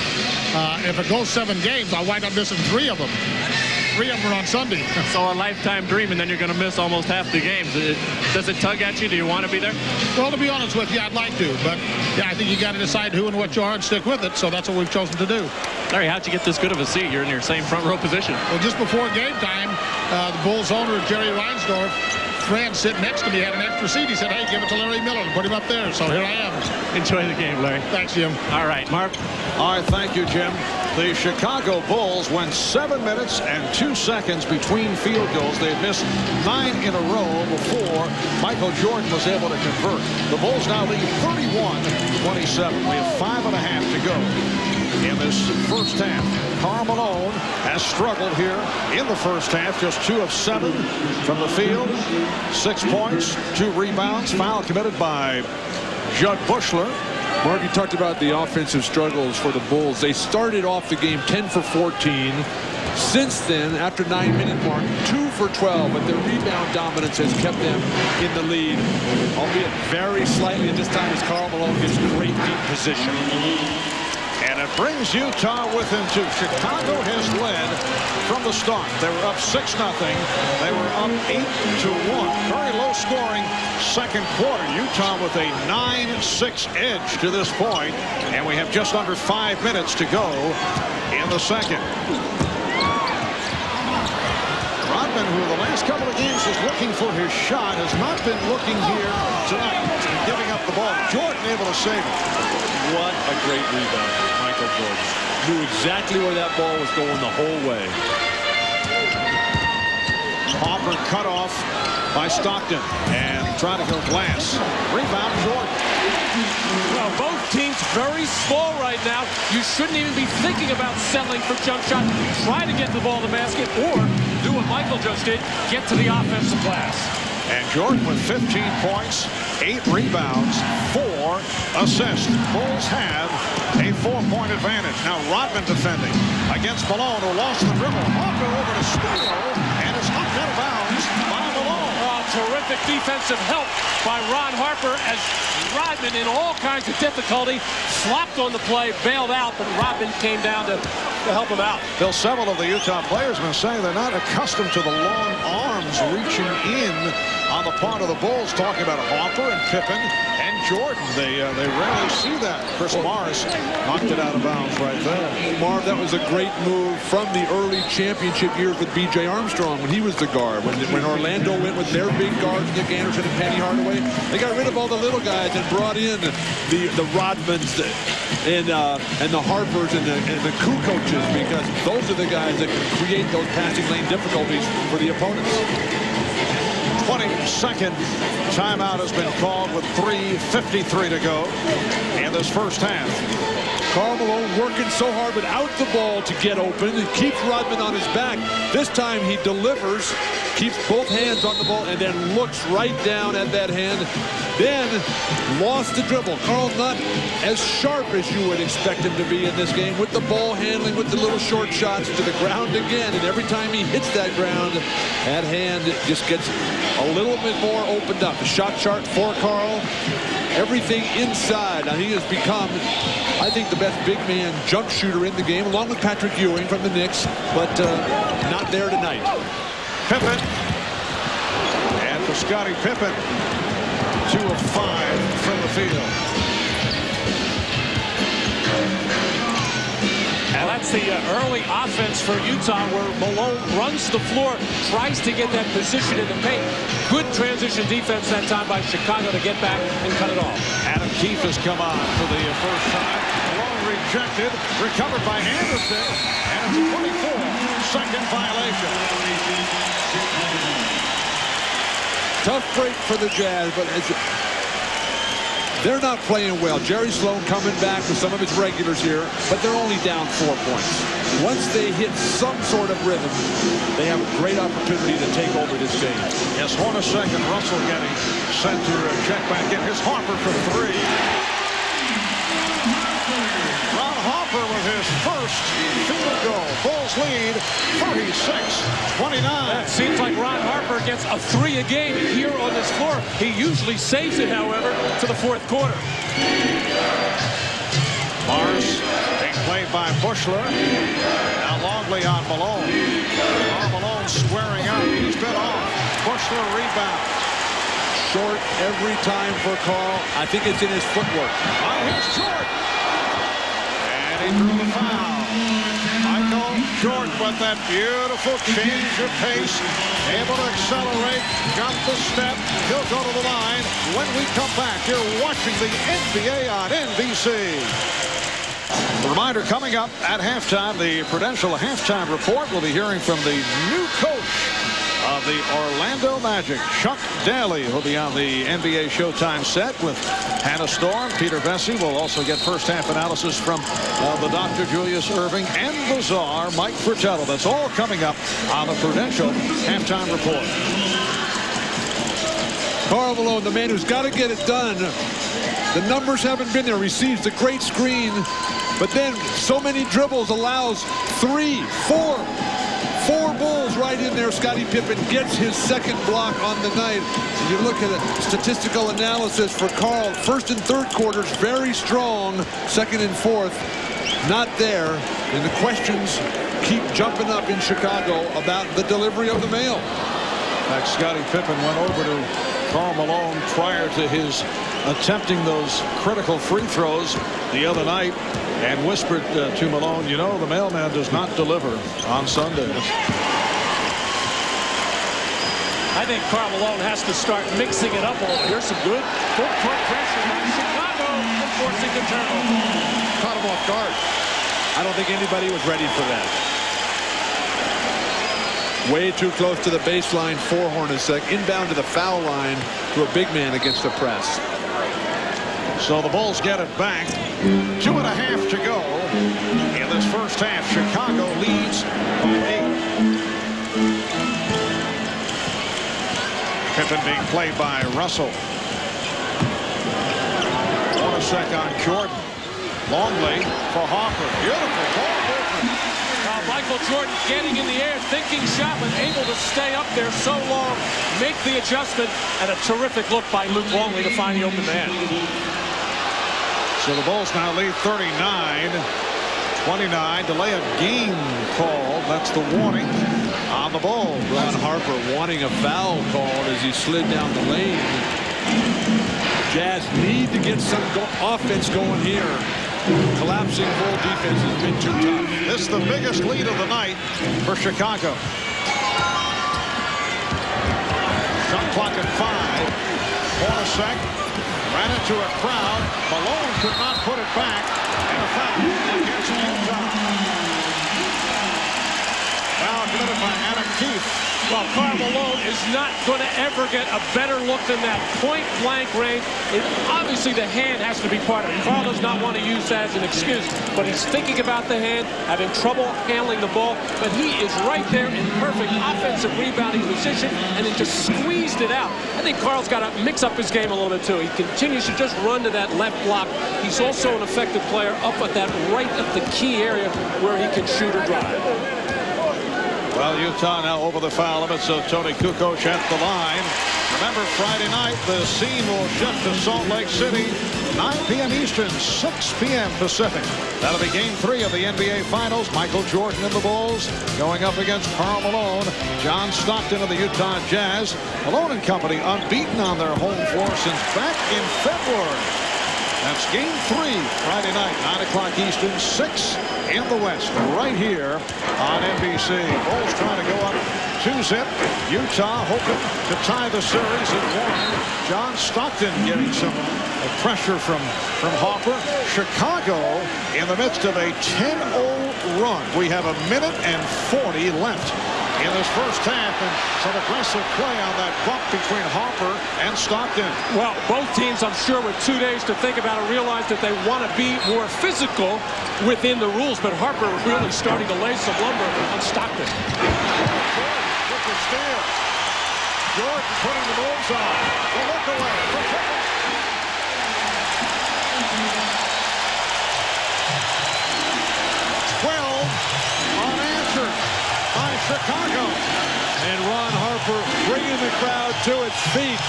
Speaker 11: If it goes 7 games, I'll wind up missing 3 of them. 3 of them are on Sunday.
Speaker 8: So a lifetime dream, and then you're going to miss almost half the games. Does it tug at you? Do you want to be there?
Speaker 11: Well, to be honest with you, I'd like to. But, yeah, I think you got to decide who and what you are and stick with it. So that's what we've chosen to do.
Speaker 8: Larry, how'd you get this good of a seat? You're in your same front row position.
Speaker 11: Well, just before game time, the Bulls owner, Jerry Reinsdorf, friend sitting next to me had an extra seat. He said, hey, give it to Larry Miller and put him up there. So here I am.
Speaker 8: Enjoy the game, Larry.
Speaker 11: Thanks, Jim.
Speaker 8: All right, Mark.
Speaker 1: All right, thank you, Jim. The Chicago Bulls went 7 minutes and 2 seconds between field goals. They've missed 9 in a row before Michael Jordan was able to convert. The Bulls now lead 31-27. We have 5.5 to go in this first half. Karl Malone has struggled here in the first half. Just 2 of 7 from the field. 6 points, 2 rebounds. Foul committed by Jud Buechler.
Speaker 9: Mark, you talked about the offensive struggles for the Bulls. They started off the game 10 for 14. Since then, after 9-minute mark, 2 for 12, but their rebound dominance has kept them in the lead, albeit very slightly at this time as Karl Malone gets great deep position.
Speaker 1: And it brings Utah within 2. Chicago has led from the start. They were up 6-0. They were up 8-1. Very low scoring second quarter. Utah with a 9-6 edge to this point. And we have just under 5 minutes to go in the second. Rodman, who the last couple of games is looking for his shot, has not been looking here tonight. Giving up the ball. Jordan able to save it.
Speaker 9: What a great rebound. Michael Jordan knew exactly where that ball was going the whole way.
Speaker 1: Hopper cut off by Stockton and trying to go glass. Rebound Jordan.
Speaker 10: Well, both teams very small right now. You shouldn't even be thinking about settling for jump shot. Try to get the ball to the basket or do what Michael just did, get to the offensive glass.
Speaker 1: And Jordan with 15 points, 8 rebounds, 4 assists. Bulls have a 4-point advantage. Now Rodman defending against Malone, who lost the dribble. Hopper over to Steele, and it's knocked out of bounds by Malone.
Speaker 10: Terrific defensive help by Ron Harper as Rodman, in all kinds of difficulty, flopped on the play, bailed out, but Rodman came down to help him out.
Speaker 1: Bill, several of the Utah players have been saying they're not accustomed to the long arms reaching in on the part of the Bulls, talking about Harper and Pippen and Jordan. They rarely see that. Chris Morris knocked it out of bounds right there.
Speaker 9: Marv, that was a great move from the early championship years with B.J. Armstrong when he was the guard. When Orlando went with their big guards, Nick Anderson and Penny Hardaway, they got rid of all the little guys and brought in the Rodmans and the Harpers and the Koo coaches, because those are the guys that can create those passing lane difficulties for the opponents.
Speaker 1: 22nd timeout has been called with 3:53 to go in this first half.
Speaker 9: Karl Malone working so hard without the ball to get open and keeps Rodman on his back. This time he delivers, keeps both hands on the ball, and then looks right down at that hand. Then lost the dribble. Carl not as sharp as you would expect him to be in this game, with the ball handling, with the little short shots to the ground again. And every time he hits that ground, that hand just gets a little bit more opened up. The shot chart for Carl, everything inside. Now he has become, I think, the best big man jump shooter in the game, along with Patrick Ewing from the Knicks, but not there tonight.
Speaker 1: Pippen. And for Scottie Pippen, 2 of 5 from the field.
Speaker 10: And that's the early offense for Utah, where Malone runs the floor, tries to get that position in the paint. Good transition defense that time by Chicago to get back and cut it off.
Speaker 1: Adam Keefe has come on for the first time. Malone rejected, recovered by Anderson, and it's a 24-second violation.
Speaker 9: Tough break for the Jazz, but they're not playing well. Jerry Sloan coming back with some of his regulars here, but they're only down 4 points. Once they hit some sort of rhythm, they have a great opportunity to take over this game.
Speaker 1: Yes, Hornacek and Russell getting sent to check back in. Here's Harper for 3. Ron Harper with his first field goal. Bulls lead 36-29.
Speaker 10: It seems like Ron Harper gets a 3 a game here on this floor. He usually saves it, however, to the fourth quarter.
Speaker 1: Morris being played by Bushler. Now Longley on Malone. Malone squaring up. He's been off. Bushler rebounds.
Speaker 9: Short every time for Carl. I think it's in his footwork.
Speaker 1: Here's Jordan. And he drew the foul. Michael Jordan with that beautiful change of pace. Able to accelerate. Got the step. He'll go to the line. When we come back, you're watching the NBA on NBC. A reminder coming up at halftime, the Prudential halftime report. We'll be hearing from the new coach of the Orlando Magic, Chuck Daly, who'll be on the NBA Showtime set with Hannah Storm. Peter Vesey will also get first half analysis from the Dr. Julius Irving and the Czar, Mike Fratello. That's all coming up on the Prudential halftime report.
Speaker 9: Karl Malone, the man who's got to get it done. The numbers haven't been there. Receives the great screen, but then so many dribbles, allows 3, 4 Bulls right in there. Scottie Pippen gets his second block on the night. And you look at it, statistical analysis for Karl. First and third quarters, very strong. Second and fourth, not there. And the questions keep jumping up in Chicago about the delivery of the mail.
Speaker 1: In fact, Scottie Pippen went over to Karl Malone prior to his attempting those critical free throws the other night and whispered to Malone, you know, the mailman does not deliver on Sundays.
Speaker 10: I think Karl Malone has to start mixing it up a little. Here's some good full-court pressure by Chicago, forcing the turnover.
Speaker 9: Caught him off guard. I don't think anybody was ready for that. Way too close to the baseline for Hornacek. Inbound to the foul line to a big man against the press.
Speaker 1: So the Bulls get it back. 2.5 to go in this first half. Chicago leads by 8. Pippen being played by Russell. Hornacek on Jordan. Longley for Harper. Beautiful ball movement.
Speaker 10: Michael Jordan getting in the air, thinking shot, but able to stay up there so long, make the adjustment, and a terrific look by Luke Longley to find the open man.
Speaker 1: So the Bulls now lead 39-29. Delay of game call. That's the warning on the Bulls.
Speaker 9: Ron Harper wanting a foul called as he slid down the lane. Jazz need to get some offense going here. Collapsing Bull defense has been too tough.
Speaker 1: This is the biggest lead of the night for Chicago. Shot clock at 5. Hornacek ran into a crowd. Malone could not put it back. And a foul against Utah. Foul committed by Adam Keefe.
Speaker 10: Well, Karl Malone is not going to ever get a better look than that point-blank range. Obviously, the hand has to be part of it. Karl does not want to use that as an excuse, but he's thinking about the hand, having trouble handling the ball, but he is right there in perfect offensive rebounding position, and then just squeezed it out. I think Karl's got to mix up his game a little bit, too. He continues to just run to that left block. He's also an effective player up at that right at the key area where he can shoot or drive.
Speaker 1: Well, Utah now over the foul limit, so Tony Kukoc at the line. Remember, Friday night, the scene will shift to Salt Lake City, 9 p.m. Eastern, 6 p.m. Pacific. That'll be Game 3 of the NBA Finals. Michael Jordan and the Bulls going up against Karl Malone. John Stockton of the Utah Jazz. Malone and company unbeaten on their home floor since back in February. That's Game 3 Friday night, 9 o'clock Eastern, 6 in the West, right here on NBC. Bulls trying to go up 2-zip. Utah hoping to tie the series at 1. John Stockton getting some pressure from Harper. Chicago in the midst of a 10-0 run. We have 1:40 left in this first half, and some aggressive play on that bump between Harper and Stockton.
Speaker 10: Well, both teams, I'm sure, with 2 days to think about it, realize that they want to be more physical within the rules, but Harper really starting to lay some lumber on Stockton.
Speaker 1: Jordan putting the moves on. The look away. 12 unanswered by Chicago.
Speaker 9: And Ron Harper bringing the crowd to its feet.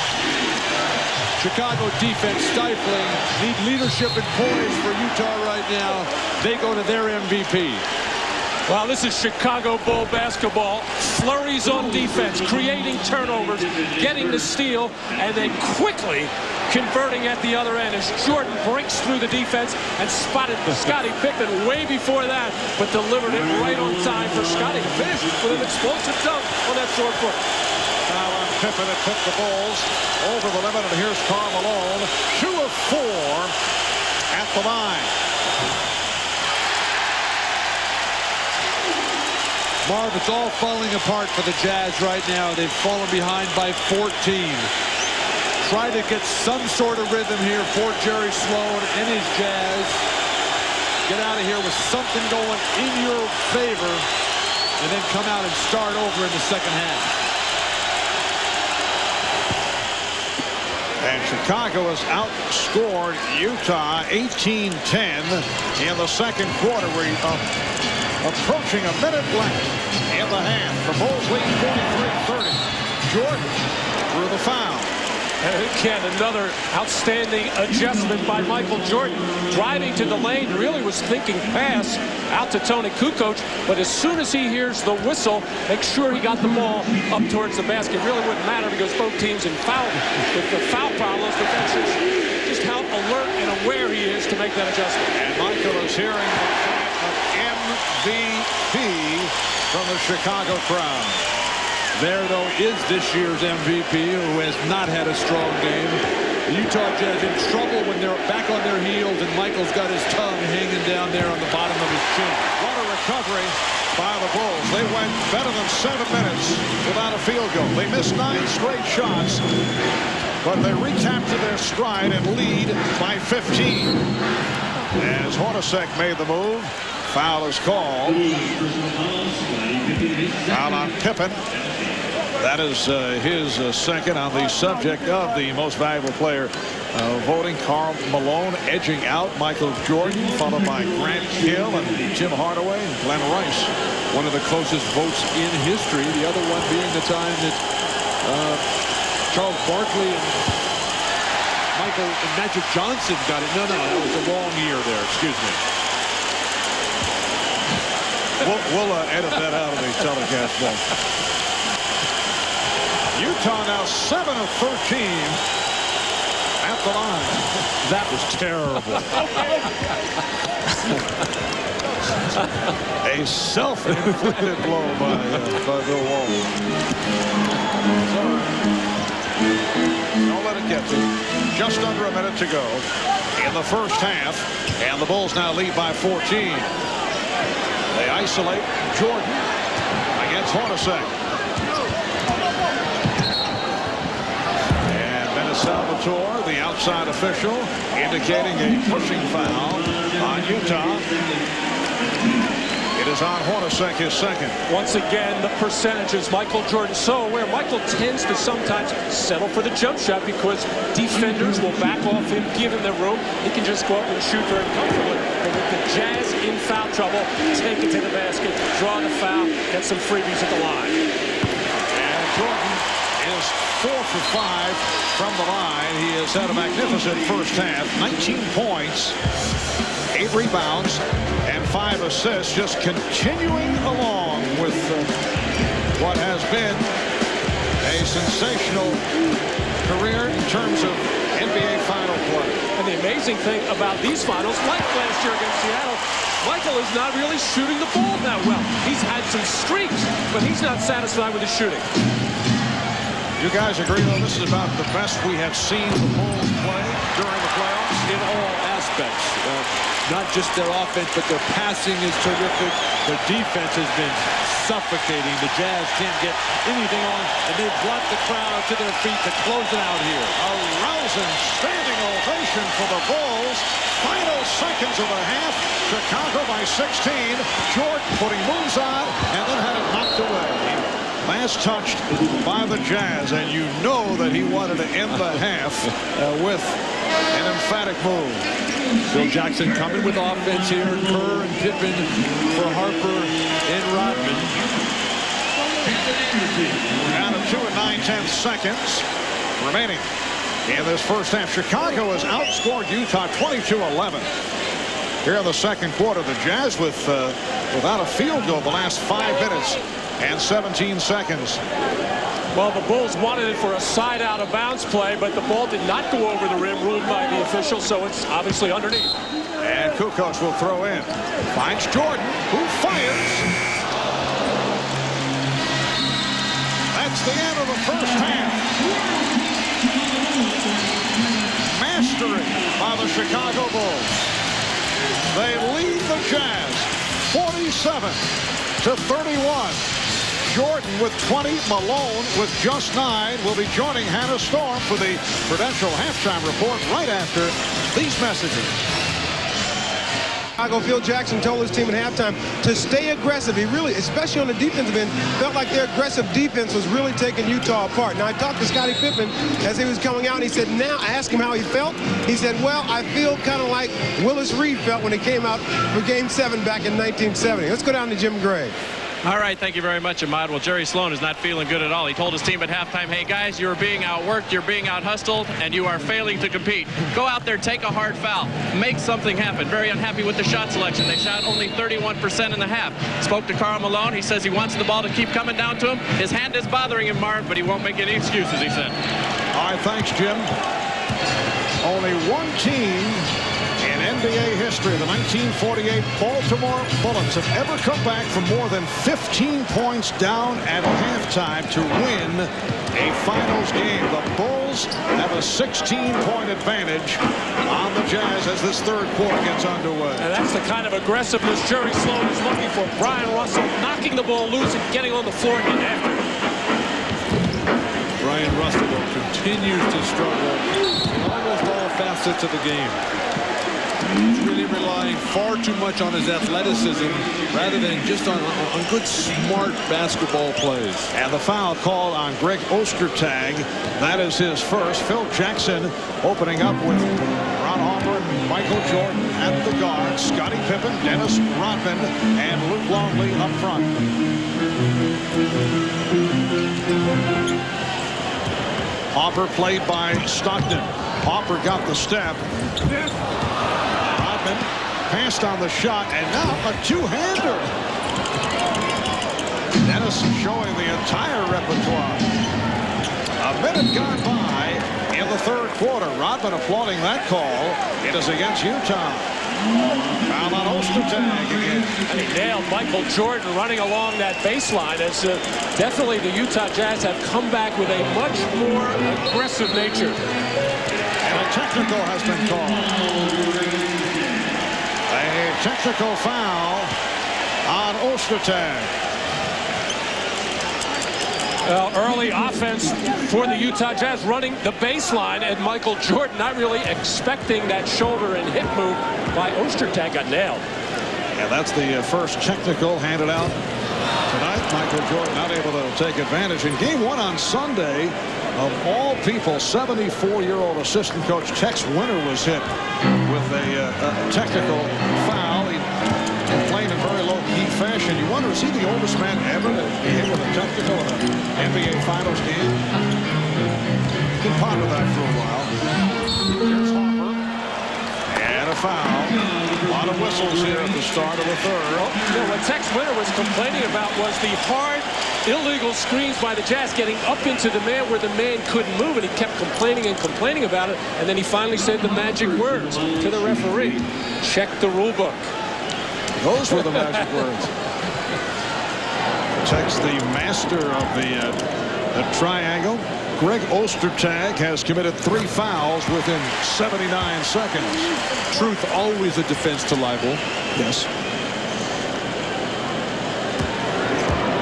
Speaker 9: Chicago defense stifling. Need leadership and poise for Utah right now. They go to their MVP.
Speaker 10: Well, this is Chicago Bull basketball. Flurries on defense, creating turnovers, getting the steal, and then quickly converting at the other end as Jordan breaks through the defense and spotted Scottie Pippen way before that, but delivered it right on time for Scottie to finish with an explosive dunk on that short foot.
Speaker 1: Foul on Pippen. It took the Bulls over the limit, and here's Karl Malone, 2 of 4 at the line.
Speaker 9: Marv, it's all falling apart for the Jazz right now. They've fallen behind by 14. Try to get some sort of rhythm here for Jerry Sloan and his Jazz. Get out of here with something going in your favor, and then come out and start over in the second half.
Speaker 1: And Chicago has outscored Utah 18-10 in the second quarter. We're approaching a minute left in the half. The Bulls lead 43-30. Jordan through the foul.
Speaker 10: And again, another outstanding adjustment by Michael Jordan. Driving to the lane, really was thinking pass out to Tony Kukoc, but as soon as he hears the whistle, make sure he got the ball up towards the basket. Really wouldn't matter because both teams in foul. With the foul problems, but that's just how alert and aware he is to make that adjustment.
Speaker 1: And Michael is hearing the chant of MVP from the Chicago crowd.
Speaker 9: There, though, is this year's MVP, who has not had a strong game. The Utah Jazz in trouble when they're back on their heels, and Michael's got his tongue hanging down there on the bottom of his chin.
Speaker 1: What a recovery by the Bulls. They went better than 7 minutes without a field goal. They missed 9 straight shots, but they recaptured their stride and lead by 15. As Hornacek made the move, foul is called. Foul on Pippen. That is his second. On the subject of the most valuable player voting, Karl Malone edging out Michael Jordan, followed by Grant Hill and Tim Hardaway and Glenn Rice.
Speaker 9: One of the closest votes in history. The other one being the time that Charles Barkley and Michael and Magic Johnson got it. No, that was a wrong year there. Excuse me.
Speaker 1: We'll edit that out of the telecast book. Utah now 7 of 13 at the line.
Speaker 9: That was terrible.
Speaker 1: A self-inflicted blow by Bill Walton. Don't let it get to you. Just under a minute to go in the first half, and the Bulls now lead by 14. They isolate Jordan against Hornacek. Salvatore, the outside official, indicating a pushing foul on Utah. It is on Hornacek, his second.
Speaker 10: Once again, the percentages. Michael Jordan so aware. Michael tends to sometimes settle for the jump shot because defenders will back off him, give him the room. He can just go up and shoot very comfortably. But with the Jazz in foul trouble, take it to the basket, draw the foul, get some freebies at the line.
Speaker 1: And Jordan is 4 for 5 from the line. He has had a magnificent first half. 19 points, 8 rebounds, and 5 assists. Just continuing along with what has been a sensational career in terms of NBA Final play.
Speaker 10: And the amazing amazing thing about these finals, like last year against Seattle, Michael is not really shooting the ball that well. He's had some streaks, but he's not satisfied with his shooting.
Speaker 1: You guys agree, though, this is about the best we have seen the Bulls play during the playoffs?
Speaker 9: In all aspects. Not just their offense, but their passing is terrific. Their defense has been suffocating. The Jazz can't get anything on, and they've brought the crowd to their feet to close it out here.
Speaker 1: A rousing standing ovation for the Bulls. Final seconds of the half. Chicago by 16. Jordan putting moves on and then had it knocked away. Last touched by the Jazz, and you know that he wanted to end the half with an emphatic move.
Speaker 9: Phil Jackson coming with offense here. Kerr and Pippen for Harper and Rodman.
Speaker 1: Down to 2 9/10 seconds remaining in this first half. Chicago has outscored Utah 22-11. Here in the second quarter, the Jazz without a field goal the last 5 minutes and 17 seconds.
Speaker 10: Well, the Bulls wanted it for a side out of bounds play, but the ball did not go over the rim, ruled by the official, so it's obviously underneath.
Speaker 1: And Kukoc will throw in. Finds Jordan, who fires. That's the end of the first half. Mastery by the Chicago Bulls. They lead the Jazz 47-31. Jordan with 20, Malone with just 9 will be joining Hannah Storm for the Prudential halftime report right after these messages.
Speaker 6: Chicago, Phil Jackson told his team at halftime to stay aggressive. He really, especially on the defensive end, felt like their aggressive defense was really taking Utah apart. Now, I talked to Scottie Pippen as he was coming out, and he said, now, I asked him how he felt. He said, well, I feel kind of like Willis Reed felt when he came out for Game 7 back in 1970. Let's go down to Jim Gray.
Speaker 8: All right, thank you very much, Ahmad. Well, Jerry Sloan is not feeling good at all. He told his team at halftime, hey, guys, you're being outworked, you're being out-hustled, and you are failing to compete. Go out there, take a hard foul, make something happen. Very unhappy with the shot selection. They shot only 31% in the half. Spoke to Karl Malone. He says he wants the ball to keep coming down to him. His hand is bothering him, Marv, but he won't make any excuses, he said.
Speaker 1: All right, thanks, Jim. Only one team in NBA history, the 1948 Baltimore Bullets, have ever come back from more than 15 points down at halftime to win a finals game. The Bulls have a 16-point advantage on the Jazz as this third quarter gets underway.
Speaker 10: And that's the kind of aggressiveness Jerry Sloan is looking for. Brian Russell knocking the ball loose and getting on the floor and after it.
Speaker 9: Brian Russell continues to struggle in almost all facets of the game. He's really relying far too much on his athleticism rather than just on good, smart basketball plays.
Speaker 1: And the foul called on Greg Ostertag. That is his first. Phil Jackson opening up with Ron Harper, Michael Jordan at the guard, Scottie Pippen, Dennis Rodman, and Luke Longley up front. Harper played by Stockton. Harper got the step. Rodman passed on the shot, and now a two-hander. Dennis showing the entire repertoire. A minute gone by in the third quarter. Rodman applauding that call. It is against Utah. Foul on Ostertag again.
Speaker 10: And he nailed Michael Jordan running along that baseline as definitely the Utah Jazz have come back with a much more aggressive nature.
Speaker 1: And a technical has been called. A technical foul on Ostertag.
Speaker 10: Well, early offense for the Utah Jazz running the baseline, and Michael Jordan not really expecting that shoulder and hip move by Ostertag. Got nailed.
Speaker 1: And that's the first technical handed out tonight. Michael Jordan not able to take advantage. In game one on Sunday, of all people, 74-year-old assistant coach Tex Winter was hit with a technical foul. He played in very low-key fashion. You wonder, is he the oldest man ever to be hit with a technical in an NBA Finals game? You can ponder that for a while. Here's Harper. And a foul. A lot of whistles here at the start of the third.
Speaker 10: Well, you know, what Tex Winter was complaining about was the hard illegal screens by the Jazz, getting up into the man where the man couldn't move, and he kept complaining and complaining about it, and then he finally said the magic words to the referee: check the rule book.
Speaker 1: Those were the magic words. Checks the master of the triangle. Greg Ostertag has committed 3 fouls within 79 seconds.
Speaker 9: Truth always a defense to libel.
Speaker 1: Yes.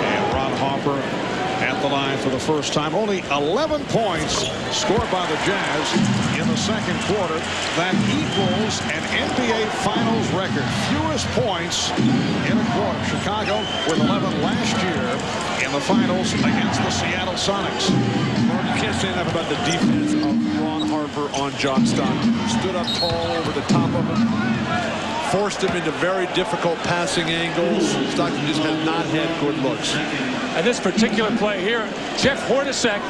Speaker 1: And Ron Harper at the line for the first time. Only 11 points scored by the Jazz in the second quarter. That equals an NBA Finals record. Fewest points in a quarter. Chicago with 11 last year in the finals against the Seattle Sonics.
Speaker 9: You can't say enough about the defense of Ron Harper on John Stockton. Stood up tall over the top of him. Forced him into very difficult passing angles. Stockton just has not had good looks.
Speaker 10: And this particular play here, Jeff Hornacek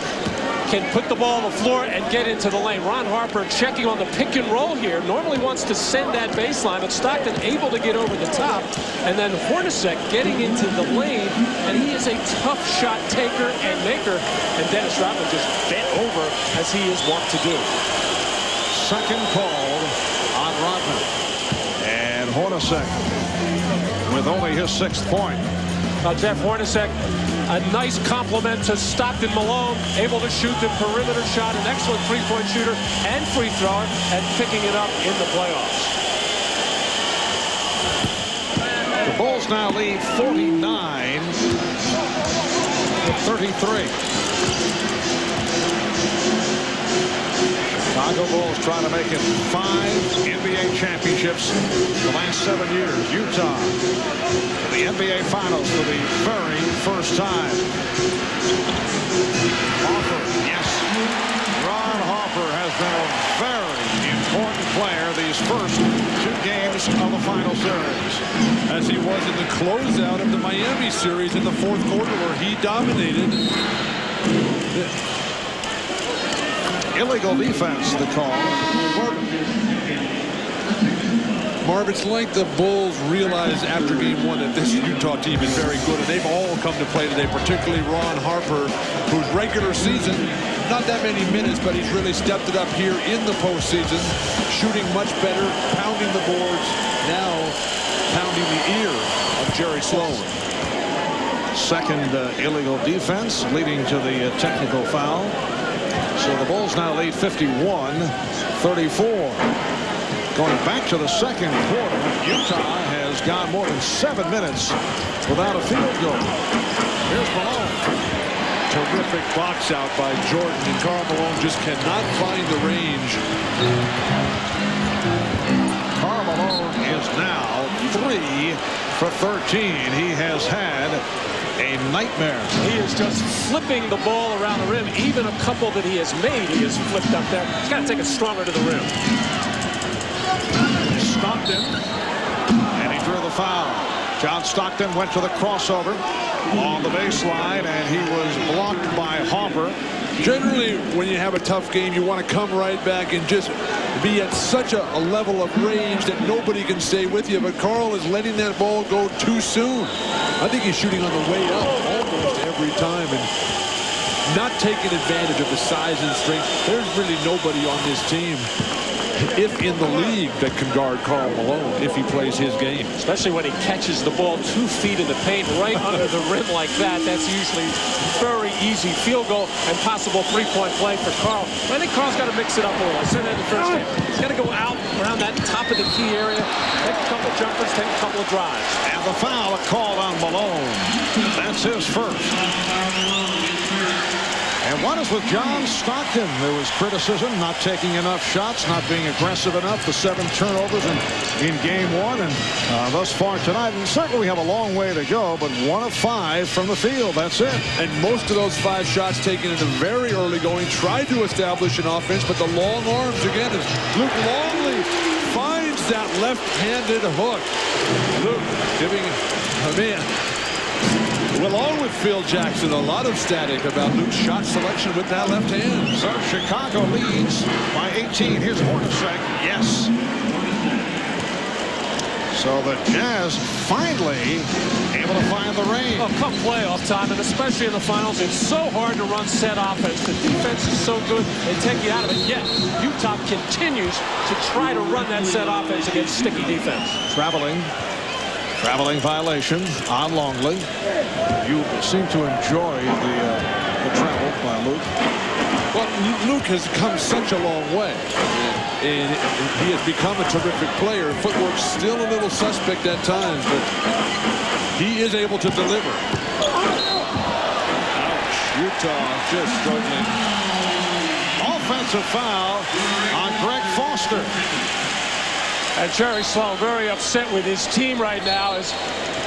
Speaker 10: can put the ball on the floor and get into the lane. Ron Harper checking on the pick and roll here. Normally wants to send that baseline, but Stockton able to get over the top. And then Hornacek getting into the lane, and he is a tough shot taker and maker. And Dennis Rodman just bent over as he is wont to do.
Speaker 1: Second called on Rodman. And Hornacek with only his 6th point.
Speaker 10: Jeff Hornacek, a nice compliment to Stockton Malone, able to shoot the perimeter shot, an excellent three-point shooter and free thrower, and picking it up in the playoffs.
Speaker 1: The Bulls now lead 49-33. Chicago Bulls trying to make it 5 NBA championships the last 7 years. Utah to the NBA Finals for the very first time. Harper, yes. Ron Harper has been a very important player these first 2 games of the final series.
Speaker 9: As he was in the closeout of the Miami series in the 4th quarter where he dominated.
Speaker 1: Illegal defense, the call.
Speaker 9: Marv, it's like the Bulls realized after game 1 that this Utah team is very good, and they've all come to play today, particularly Ron Harper, whose regular season, not that many minutes, but he's really stepped it up here in the postseason, shooting much better, pounding the boards, now pounding the ear of Jerry Sloan.
Speaker 1: Second illegal defense leading to the technical foul. So the Bulls now lead 51-34. Going back to the second quarter, Utah has gone more than 7 minutes without a field goal. Here's Malone.
Speaker 9: Terrific box out by Jordan, and Karl Malone just cannot find the range.
Speaker 1: Karl Malone is now 3 for 13. He has had a nightmare.
Speaker 10: He is just flipping the ball around the rim. Even a couple that he has made, he has flipped up there. He's got to take it stronger to the rim.
Speaker 1: Stockton, and he drew the foul. John Stockton went to the crossover on the baseline, and he was blocked by Harper.
Speaker 9: Generally, when you have a tough game, you want to come right back and just be at such a level of range that nobody can stay with you. But Karl is letting that ball go too soon. I think he's shooting on the way up almost every time and not taking advantage of the size and strength. There's really nobody on this team, if in the league, that can guard Karl Malone if he plays his game.
Speaker 10: Especially when he catches the ball 2 feet in the paint right under the rim like that. That's usually very easy field goal and possible 3-point play for Karl. I think Karl's got to mix it up a little. I said that in the first game. He's got to go out around that top of the key area, take a couple of jumpers, take a couple of drives.
Speaker 1: And the foul called on Malone. That's his first. And what is with John Stockton? There was criticism, not taking enough shots, not being aggressive enough. The 7 turnovers in game 1 and thus far tonight. And certainly we have a long way to go, but 1 of 5 from the field. That's it.
Speaker 9: And most of those 5 shots taken in the very early going, tried to establish an offense, but the long arms again as Luke Longley finds that left-handed hook. Luke giving a man. Along with Phil Jackson, a lot of static about Luke's shot selection with that left hand.
Speaker 1: So Chicago leads by 18. Here's Hornacek. Yes. So the Jazz finally able to find the range.
Speaker 10: Oh, come playoff time, and especially in the finals, it's so hard to run set offense. The defense is so good, they take you out of it. Yet Utah continues to try to run that set offense against sticky defense.
Speaker 1: Traveling violation on Longley. You seem to enjoy the travel by Luke.
Speaker 9: Well, Luke has come such a long way, and he has become a terrific player. Footwork's still a little suspect at times, but he is able to deliver.
Speaker 1: Ouch. Utah just struggling. Offensive foul on Greg Foster.
Speaker 10: And Jerry Sloan very upset with his team right now as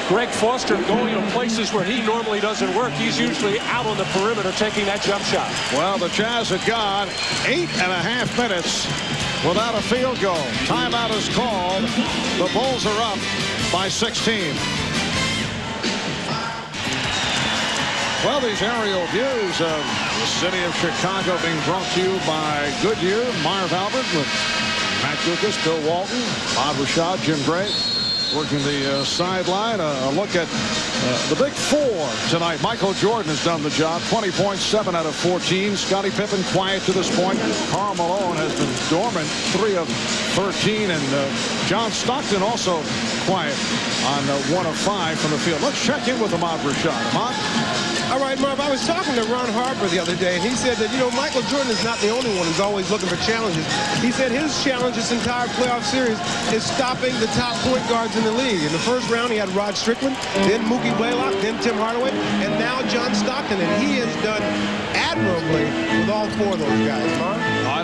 Speaker 10: Greg Foster going to places where he normally doesn't work. He's usually out on the perimeter taking that jump shot.
Speaker 1: Well, the Jazz have gone 8.5 minutes without a field goal. Timeout is called. The Bulls are up by 16. Well, these aerial views of the city of Chicago being brought to you by Goodyear, Marv Albert with Matt Lucas, Bill Walton, Bob Rashad, Jim Gray working the sideline. A look at the big four tonight. Michael Jordan has done the job. 20 points, 7 out of 14. Scottie Pippen quiet to this point. Karl Malone has been dormant, 3 of 13. And John Stockton also quiet on 1 of 5 from the field. Let's check in with Ahmad Rashad. Ahmad?
Speaker 6: All right, Marv, I was talking to Ron Harper the other day, and he said that, Michael Jordan is not the only one who's always looking for challenges. He said his challenge this entire playoff series is stopping the top point guards in the league. In the first round, he had Rod Strickland, then Mookie Blaylock, then Tim Hardaway, and now John Stockton, and he has done admirably with all 4 of those guys, Marv.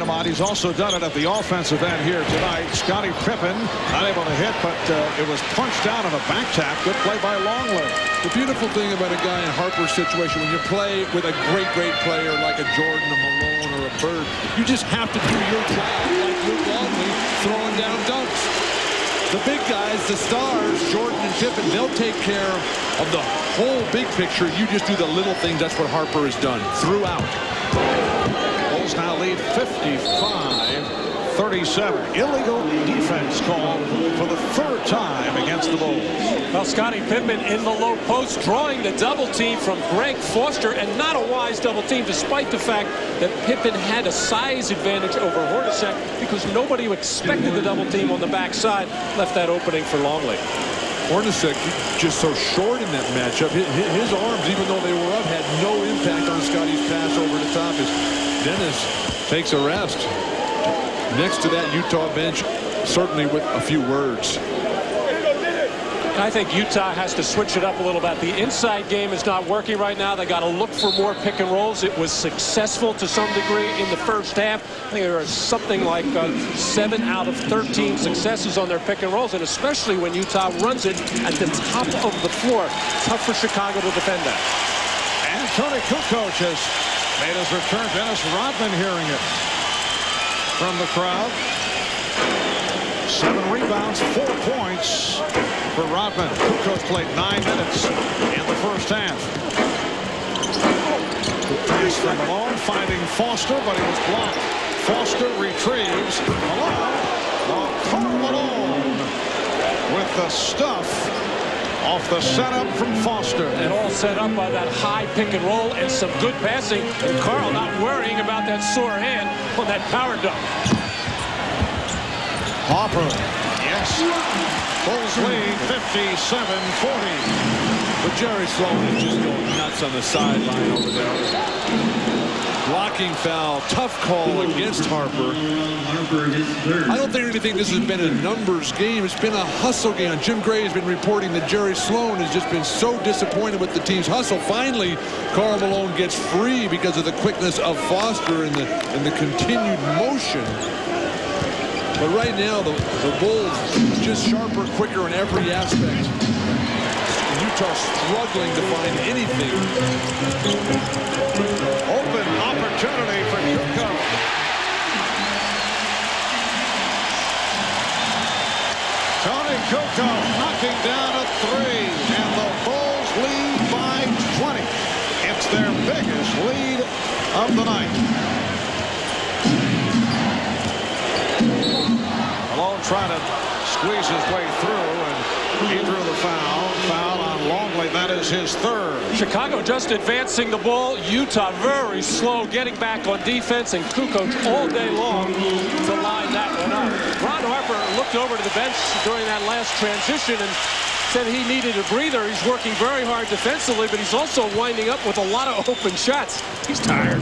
Speaker 1: Ahmad, he's also done it at the offensive end here tonight. Scottie Pippen not able to hit, but it was punched down on a back tap. Good play by Longley.
Speaker 9: The beautiful thing about a guy in Harper's situation, when you play with a great player like a Jordan, a Malone, or a Bird, you just have to do your job like Luke Longley, throwing down dunks. The big guys, the stars, Jordan and Pippen, they'll take care of the whole big picture. You just do the little things. That's what Harper has done throughout.
Speaker 1: Bulls now lead 55-37. Illegal defense called for the 3rd time against the Bulls.
Speaker 10: Well, Scottie Pippen in the low post, drawing the double team from Greg Foster, and not a wise double team, despite the fact that Pippen had a size advantage over Hornacek because nobody who expected the double team on the backside left that opening for Longley.
Speaker 9: Hornacek just so short in that matchup. His arms, even though they were up, had no impact on Scottie's pass over the top as Dennis takes a rest. Next to that Utah bench, certainly with a few words.
Speaker 10: I think Utah has to switch it up a little bit. The inside game is not working right now. They got to look for more pick and rolls. It was successful to some degree in the first half. I think there are something like 7 out of 13 successes on their pick and rolls, and especially when Utah runs it at the top of the floor. Tough for Chicago to defend that.
Speaker 1: And Tony Kukoc has made his return. Dennis Rodman hearing it from the crowd. 7 rebounds, 4 points for Rodman. Kukoc played 9 minutes in the first half. Pass from Malone, finding Foster, but he was blocked. Foster retrieves. Malone. Karl Malone with the stuff off the setup from Foster.
Speaker 10: And all set up by that high pick and roll and some good passing. And Karl not worrying about that sore hand on that power dunk.
Speaker 1: Harper, yes. Bulls lead 57-40.
Speaker 9: But Jerry Sloan is just going nuts on the sideline over there. Blocking foul, tough call against Harper. I don't think this has been a numbers game. It's been a hustle game. Jim Gray has been reporting that Jerry Sloan has just been so disappointed with the team's hustle. Finally, Karl Malone gets free because of the quickness of Foster and the continued motion. But right now, the Bulls just sharper, quicker in every aspect. Utah struggling to find anything.
Speaker 1: Open opportunity for Kukoc. Tony Kukoc knocking down a 3, and the Bulls lead by 20. It's their biggest lead of the night. Malone trying to squeeze his way through, and he drew the foul. Foul on Longley. That is his third.
Speaker 10: Chicago just advancing the ball. Utah very slow getting back on defense, and Kukoc all day long to line that one up. Ron Harper looked over to the bench during that last transition and said he needed a breather. He's working very hard defensively, but he's also winding up with a lot of open shots. He's tired.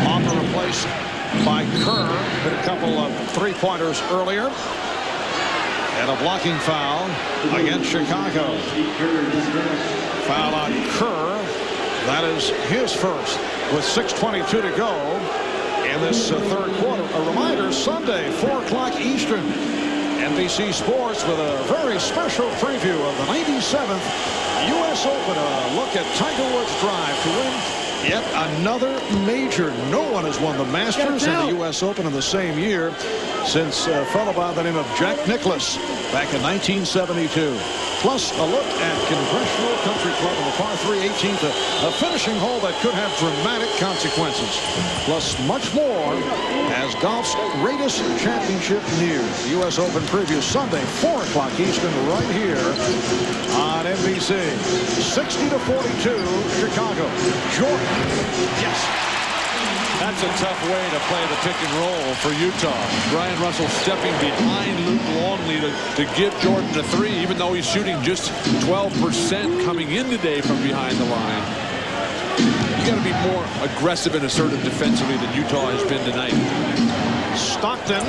Speaker 1: Harper replaced by Kerr. Hit a couple of three-pointers earlier. And a blocking foul against Chicago. Foul on Kerr. That is his first with 6:22 to go in this third quarter. A reminder, Sunday, 4 o'clock Eastern. NBC Sports with a very special preview of the 97th U.S. Open. A look at Tiger Woods' drive to win yet another major. No one has won the Masters and the U.S. Open in the same year since a fellow by the name of Jack Nicklaus back in 1972. Plus a look at Congressional Country Club on the par 3 18th, a finishing hole that could have dramatic consequences. Plus much more as golf's greatest championship nears. The U.S. Open preview Sunday, 4 o'clock Eastern, right here on NBC. 60-42, Chicago. Jordan. Yes.
Speaker 9: That's a tough way to play the pick and roll for Utah. Brian Russell stepping behind Luke Longley to give Jordan a three, even though he's shooting just 12% coming in today from behind the line. You got to be more aggressive and assertive defensively than Utah has been tonight.
Speaker 1: Stockton.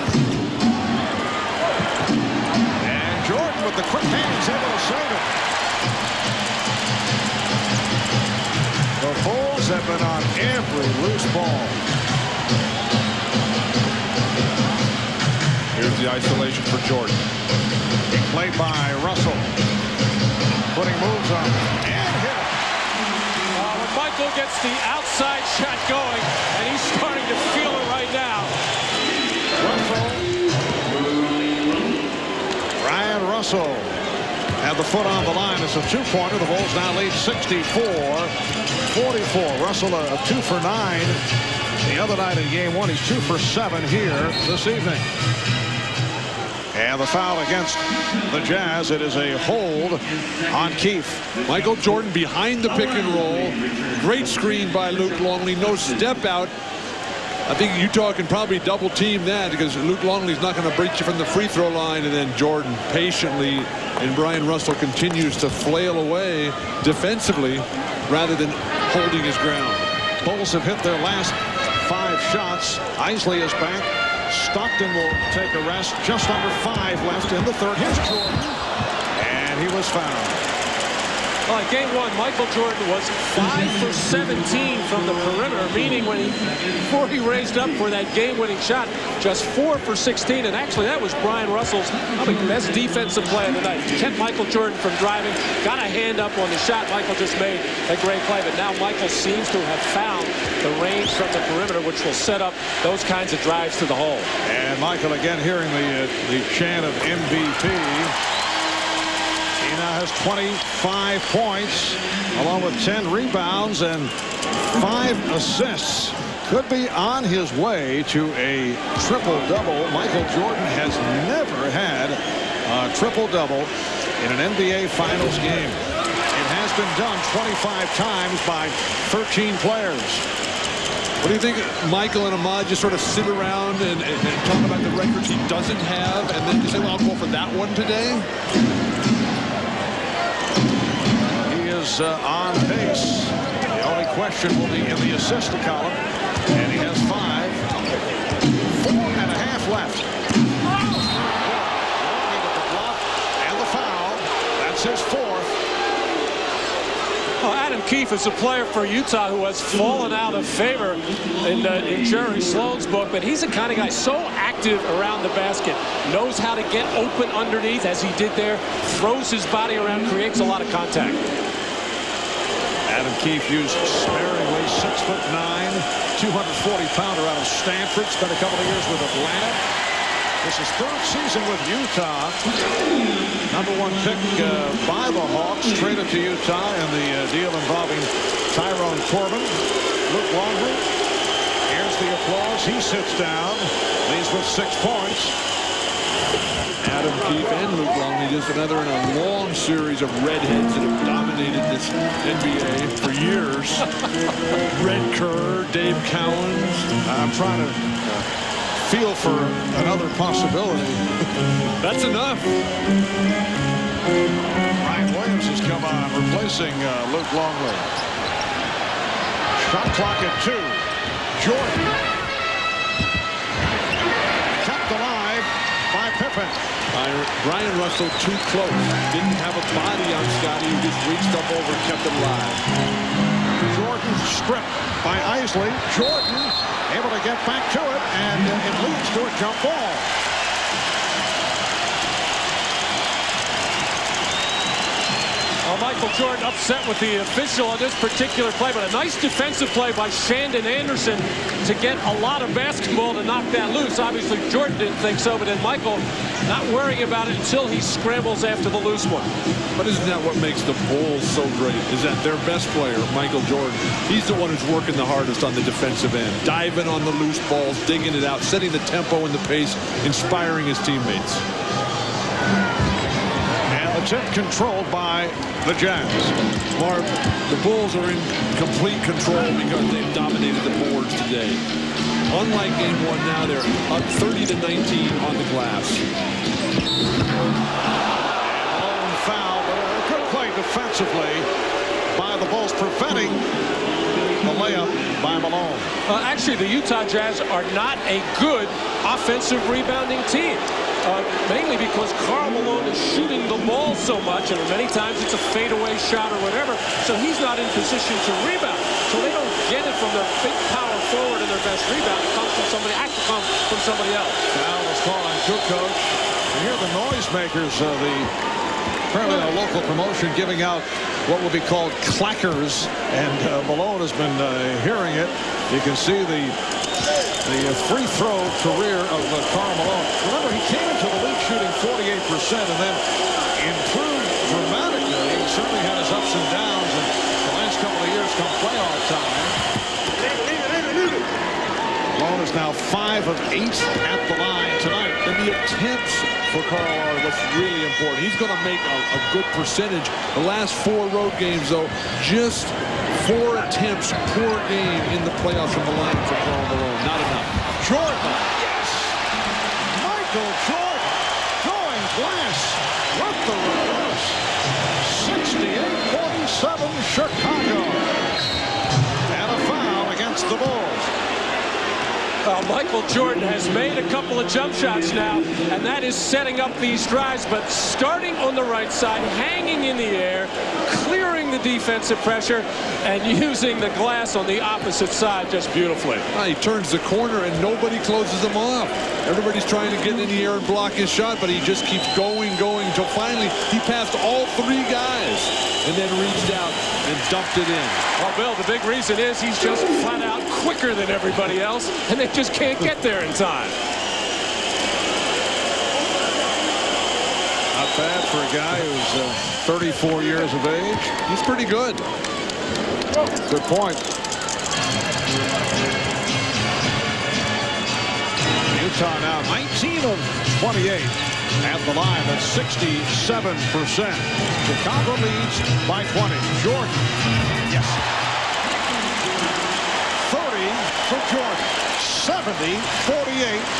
Speaker 1: And Jordan with the quick hands able to save it. The Bulls have been on every loose ball.
Speaker 9: Here's the isolation for Jordan.
Speaker 1: Being played by Russell. Putting moves on and hit it.
Speaker 10: When Michael gets the outside shot going, and he's starting to feel it right now.
Speaker 1: Ryan Russell had the foot on the line. It's a two-pointer. The Bulls now lead 64-44. Russell a 2 for 9 the other night in game 1. He's 2 for 7 here this evening. And the foul against the Jazz. It is a hold on Keefe.
Speaker 9: Michael Jordan behind the pick and roll. Great screen by Luke Longley. No step out. I think Utah can probably double team that because Luke Longley's not going to break you from the free throw line, and then Jordan patiently, and Brian Russell continues to flail away defensively rather than holding his ground.
Speaker 1: Bulls have hit their last 5 shots. Isley is back. Stockton will take a rest. Just under 5 left in the third. Here's Jordan. And he was fouled.
Speaker 10: Well, in game 1, Michael Jordan was 5 for 17 from the perimeter, meaning before he raised up for that game-winning shot, just 4 for 16. And actually, that was Brian Russell's probably best defensive play of the night. Kept Michael Jordan from driving, got a hand up on the shot Michael just made. A great play, but now Michael seems to have found the range from the perimeter, which will set up those kinds of drives to the hole.
Speaker 1: And Michael again hearing the chant of MVP. He now has 25 points along with 10 rebounds and 5 assists. Could be on his way to a triple-double. Michael Jordan has never had a triple-double in an NBA Finals game. It has been done 25 times by 13 players.
Speaker 9: What do you think? Michael and Ahmad just sort of sit around and talk about the records he doesn't have and then just say, well, I'll go for that one today?
Speaker 1: On pace. The only question will be in the assist column, and he has 5. 4.5 left. The block and the foul. That's his 4th.
Speaker 10: Well, Adam Keefe is a player for Utah who has fallen out of favor in Jerry Sloan's book, but he's the kind of guy so active around the basket, knows how to get open underneath as he did there, throws his body around, creates a lot of contact.
Speaker 1: Adam Keefe used sparingly, 6'9", 240-pounder out of Stanford. Spent a couple of years with Atlanta. This is 3rd season with Utah. Number 1 pick by the Hawks, traded to Utah in the deal involving Tyrone Corbin. Luke Longley. Here's the applause. He sits down. Leads with 6 points. And
Speaker 9: Adam Keefe and Luke Longley, just another in a long series of redheads that have dominated this NBA for years. Red Kerr, Dave Cowens.
Speaker 1: I'm trying to feel for another possibility.
Speaker 9: That's enough.
Speaker 1: Ryan Williams has come on, replacing Luke Longley. Shot clock at 2. Jordan. Kept alive by Pippen.
Speaker 9: Brian Russell too close. Didn't have a body on Scotty, who just reached up over and kept it alive.
Speaker 1: Jordan stripped by Isley. Jordan able to get back to it, and it leads to a jump ball.
Speaker 10: Michael Jordan upset with the official on this particular play, but a nice defensive play by Shandon Anderson to get a lot of basketball to knock that loose. Obviously, Jordan didn't think so, but then Michael not worrying about it until he scrambles after the loose one.
Speaker 9: But isn't that what makes the Bulls so great? Is that their best player, Michael Jordan, he's the one who's working the hardest on the defensive end, diving on the loose balls, digging it out, setting the tempo and the pace, inspiring his teammates.
Speaker 1: The tip controlled by the Jazz.
Speaker 9: Marv, the Bulls are in complete control because they've dominated the boards today. Unlike game 1 now, they're up 30-19 on the glass.
Speaker 1: Malone foul, but a good play defensively by the Bulls, preventing the layup by Malone.
Speaker 10: Actually, the Utah Jazz are not a good offensive rebounding team. Mainly because Karl Malone is shooting the ball so much, and many times it's a fadeaway shot or whatever, so he's not in position to rebound. So they don't get it from their big power forward and their best rebound. It comes from somebody, from somebody else.
Speaker 1: Foul was called on Kukoc. And here the noisemakers, apparently a local promotion giving out what will be called clackers, and Malone has been hearing it. You can see the free throw career of Karl Malone. Remember, he came into the league shooting 48% and then improved dramatically. He certainly had his ups and downs in the last couple of years come playoff time. Malone is now 5 of 8 at the line tonight.
Speaker 9: And the attempts for Karl are what's really important. He's going to make a good percentage. The last 4 road games, though, just 4 attempts per game in the playoffs from the line for Karl Malone. Not enough.
Speaker 1: Jordan, yes! Michael Jordan going glass with the reverse. 68-47 Chicago. And a foul against the Bulls.
Speaker 10: Michael Jordan has made a couple of jump shots now, and that is setting up these drives, but starting on the right side, hanging in the air, clearing the defensive pressure, and using the glass on the opposite side just beautifully.
Speaker 9: He turns the corner, and nobody closes him off. Everybody's trying to get in the air and block his shot, but he just keeps going, until finally he passed all 3 guys and then reached out and dumped it in.
Speaker 10: Well, Bill, the big reason is he's just flat out quicker than everybody else, and they just can't get there in time.
Speaker 1: Not bad for a guy who's 34 years of age.
Speaker 9: He's pretty good.
Speaker 1: Good point. Utah now 19 of 28 at the line. That's 67%. Chicago leads by 20. Jordan. Yes. 30 for Jordan. 70-48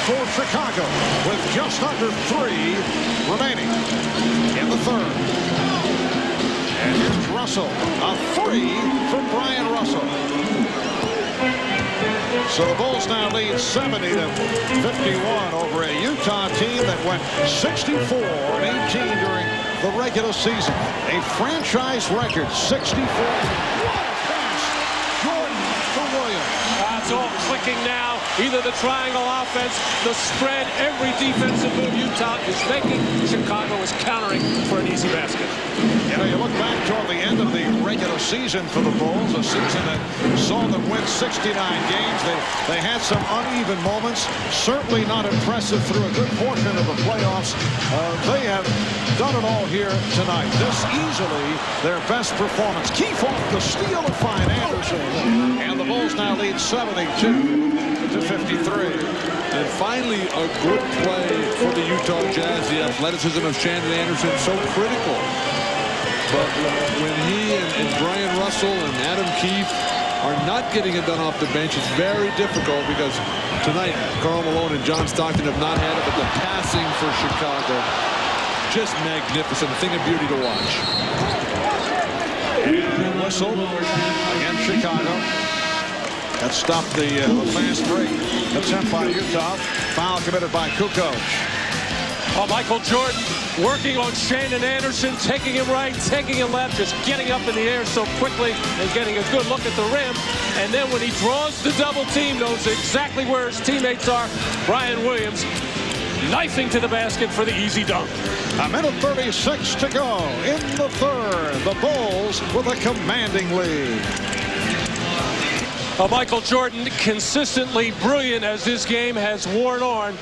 Speaker 1: for Chicago with just under 3 remaining in the third. And here's Russell. A 3 from Brian Russell. So the Bulls now lead 70-51 over a Utah team that went 64-18 during the regular season. A franchise record, 64. What a pass. Jordan for Williams.
Speaker 10: It's all clicking now. Either the triangle offense, the spread, every defensive move Utah is making. Chicago is countering for an easy basket.
Speaker 1: You know, you look back toward the end of the regular season for the Bulls, a season that saw them win 69 games. They had some uneven moments, certainly not impressive through a good portion of the playoffs. They have done it all here tonight. This easily their best performance. Keefe off the steal to find Anderson. And the Bulls now lead 72-53.
Speaker 9: And finally, a good play for the Utah Jazz. The athleticism of Shandon Anderson so critical. But when he and Brian Russell and Adam Keefe are not getting it done off the bench, it's very difficult because tonight Karl Malone and John Stockton have not had it, but the passing for Chicago, just magnificent. A thing of beauty to watch.
Speaker 1: And whistle against Chicago. That stopped the fast break attempt by Utah. Foul committed by Kukoc.
Speaker 10: Oh, Michael Jordan working on Shandon Anderson, taking him right, taking him left, just getting up in the air so quickly and getting a good look at the rim. And then when he draws the double team, knows exactly where his teammates are. Brian Williams knifing to the basket for the easy dunk.
Speaker 1: A minute 36 to go in the third. The Bulls with a commanding lead.
Speaker 10: Michael Jordan consistently brilliant as this game has worn on.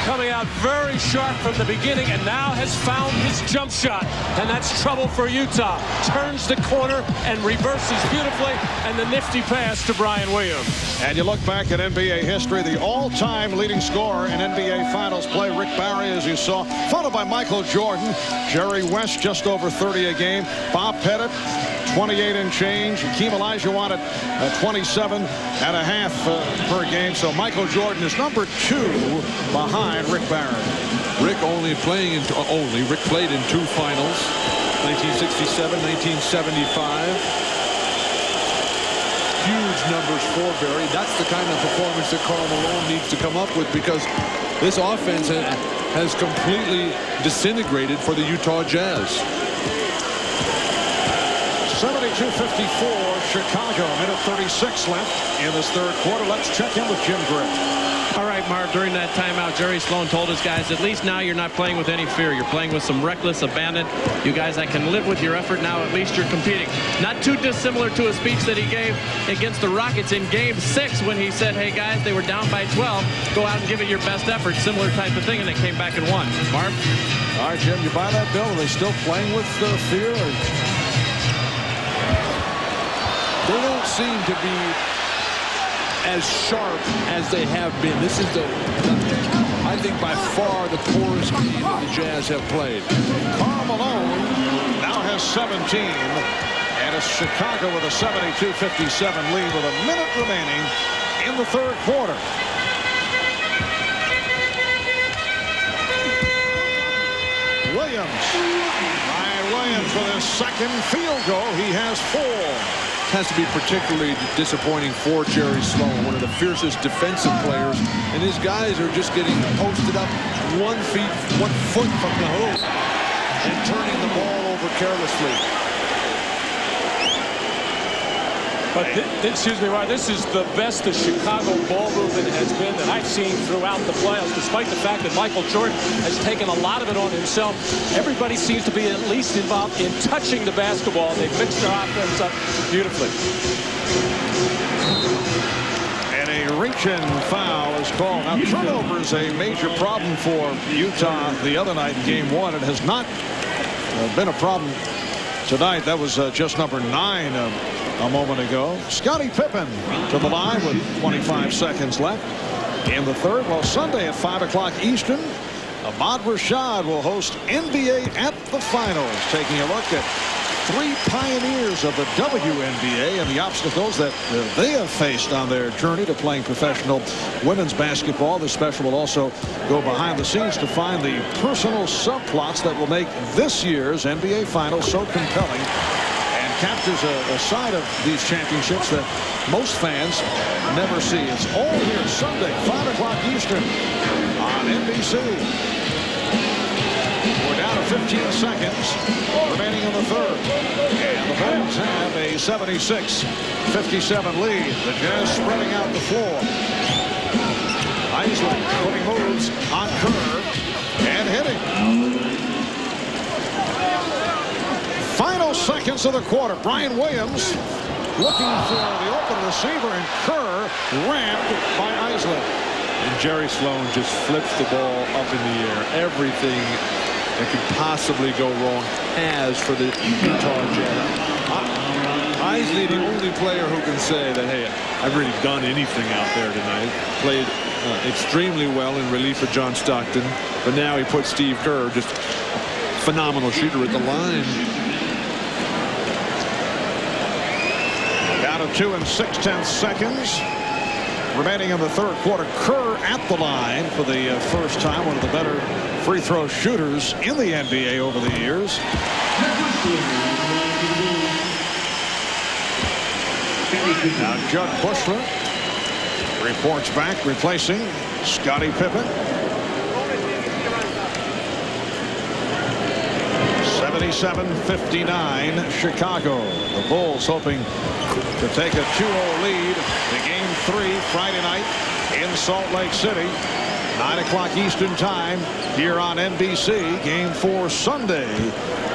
Speaker 10: Coming out very sharp from the beginning and now has found his jump shot. And that's trouble for Utah. Turns the corner and reverses beautifully. And the nifty pass to Brian Williams.
Speaker 1: And you look back at NBA history, the all-time leading scorer in NBA Finals play, Rick Barry, as you saw, followed by Michael Jordan, Jerry West, just over 30 a game, Bob Pettit, 28 and change. Hakeem Olajuwon at 27 and a half per game. So Michael Jordan is number 2 behind Rick Barry.
Speaker 9: Rick Rick played in 2 finals, 1967, 1975. Huge numbers for Barry. That's the kind of performance that Karl Malone needs to come up with, because this offense has completely disintegrated for the Utah Jazz.
Speaker 1: 72-54 Chicago. Minute 36 left in this third quarter. Let's check in with Jim Grant.
Speaker 8: All right, Marv, during that timeout, Jerry Sloan told his guys, at least now you're not playing with any fear. You're playing with some reckless abandon. You guys, I can live with your effort now. At least you're competing. Not too dissimilar to a speech that he gave against the Rockets in Game 6 when he said, hey, guys, they were down by 12. Go out and give it your best effort. Similar type of thing, and they came back and won. Marv?
Speaker 1: All right, Jim, you buy that, Bill? Are they still playing with fear?
Speaker 9: They don't seem to be as sharp as they have been. This is I think, by far the poorest game that the Jazz have played.
Speaker 1: Karl Malone now has 17, and it's Chicago with a 72-57 lead with a minute remaining in the third quarter. Williams. Brian Williams with his second field goal. He has 4.
Speaker 9: Has to be particularly disappointing for Jerry Sloan, one of the fiercest defensive players, and his guys are just getting posted up 1 foot from the hoop and turning the ball over carelessly.
Speaker 10: But excuse me, Ryan, this is the best the Chicago ball movement has been that I've seen throughout the playoffs, despite the fact that Michael Jordan has taken a lot of it on himself. Everybody seems to be at least involved in touching the basketball. They've mixed their offense up beautifully.
Speaker 1: And a reach-in foul is called. Now, turnover is a major problem for Utah the other night in Game 1. It has not been a problem tonight. That was just number 9 a moment ago. Scottie Pippen to the line with 25 seconds left in the third. Well, Sunday at 5 o'clock Eastern, Ahmad Rashad will host NBA at the Finals, taking a look at 3 pioneers of the WNBA and the obstacles that they have faced on their journey to playing professional women's basketball. This special will also go behind the scenes to find the personal subplots that will make this year's NBA Finals so compelling, captures a side of these championships that most fans never see. It's all here Sunday, 5 o'clock Eastern on NBC. We're down to 15 seconds remaining in the third. And the Bulls have a 76-57 lead. The Jazz spreading out the floor. Isley putting moves on Kerr and hitting. Final seconds of the quarter. Brian Williams looking for the open receiver, and Kerr rammed by Isley.
Speaker 9: And Jerry Sloan just flips the ball up in the air. Everything that could possibly go wrong has for the Utah Jazz. Isley, the only player who can say that, hey, I've really done anything out there tonight. Played extremely well in relief for John Stockton. But now he put Steve Kerr, just phenomenal shooter at the line.
Speaker 1: Down to 2 6/10 seconds remaining in the third quarter. Kerr at the line for the first time, one of the better free throw shooters in the NBA over the years. Now Jud Buechler reports back, replacing Scottie Pippen. 77-59 Chicago. The Bulls hoping to take a 2-0 lead in Game 3 Friday night in Salt Lake City. 9 o'clock Eastern time here on NBC. Game 4 Sunday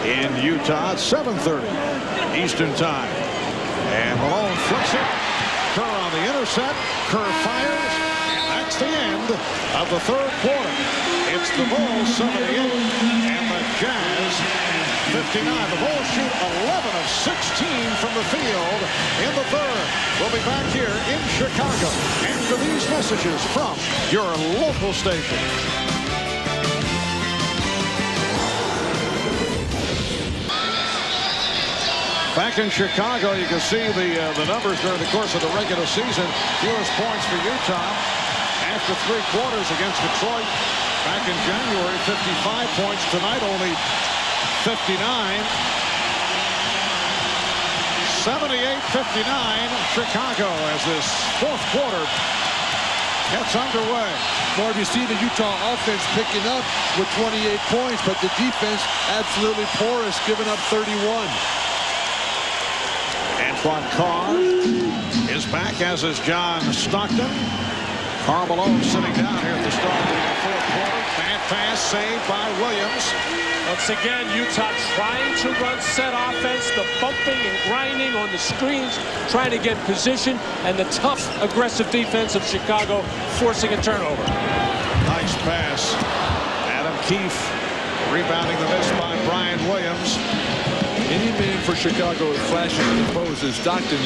Speaker 1: in Utah at 7:30 Eastern time. And Malone flips it. Kerr on the intercept. Kerr fires. And that's the end of the third quarter. It's the Bulls 78 and the Jazz 59. The Bulls shoot 11 of 16 from the field in the third. We'll be back here in Chicago after these messages from your local station. Back in Chicago, you can see the numbers during the course of the regular season. Fewest points for Utah after 3 quarters against Detroit back in January. 55 points tonight, only 59. 78-59 Chicago as this fourth quarter gets underway.
Speaker 9: Marv, you see the Utah offense picking up with 28 points, but the defense absolutely porous, giving up 31.
Speaker 1: Antoine Carr is back, as is John Stockton. Karl Malone sitting down here at the start of the fourth quarter. Bad pass saved by Williams.
Speaker 10: Once again, Utah trying to run set offense, the bumping and grinding on the screens, trying to get position, and the tough, aggressive defense of Chicago forcing a turnover.
Speaker 1: Nice pass. Adam Keefe rebounding the miss by Brian Williams.
Speaker 9: Any man for Chicago is flashing in the pose as Stockton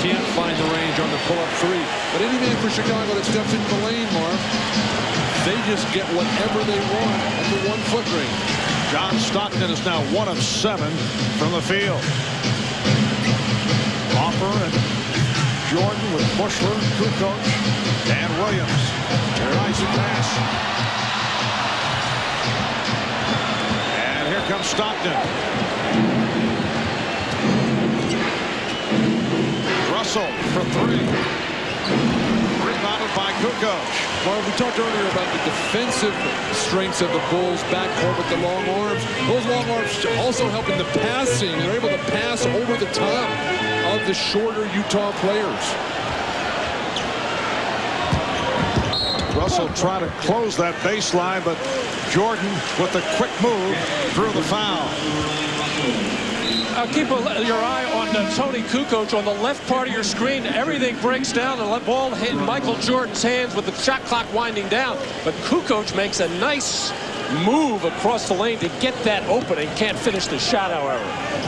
Speaker 9: can't find the range on the pull-up three. But any man for Chicago that steps into the lane, Marv, they just get whatever they want at the 1-foot range.
Speaker 1: John Stockton is now 1 of 7 from the field. Hopper and Jordan with Buechler, Kukoc, and Williams. Nice pass. And here comes Stockton. Russell for 3. Rebounded by Kukoc.
Speaker 9: Well, we talked earlier about the defensive strengths of the Bulls backcourt with the long arms. Those long arms also help in the passing. They're able to pass over the top of the shorter Utah players.
Speaker 1: Russell trying to close that baseline, but Jordan with a quick move drew the foul.
Speaker 10: Keep your eye on Tony Kukoc on the left part of your screen. Everything breaks down. The ball hit Michael Jordan's hands with the shot clock winding down. But Kukoc makes a nice move across the lane to get that opening. Can't finish the shot, however.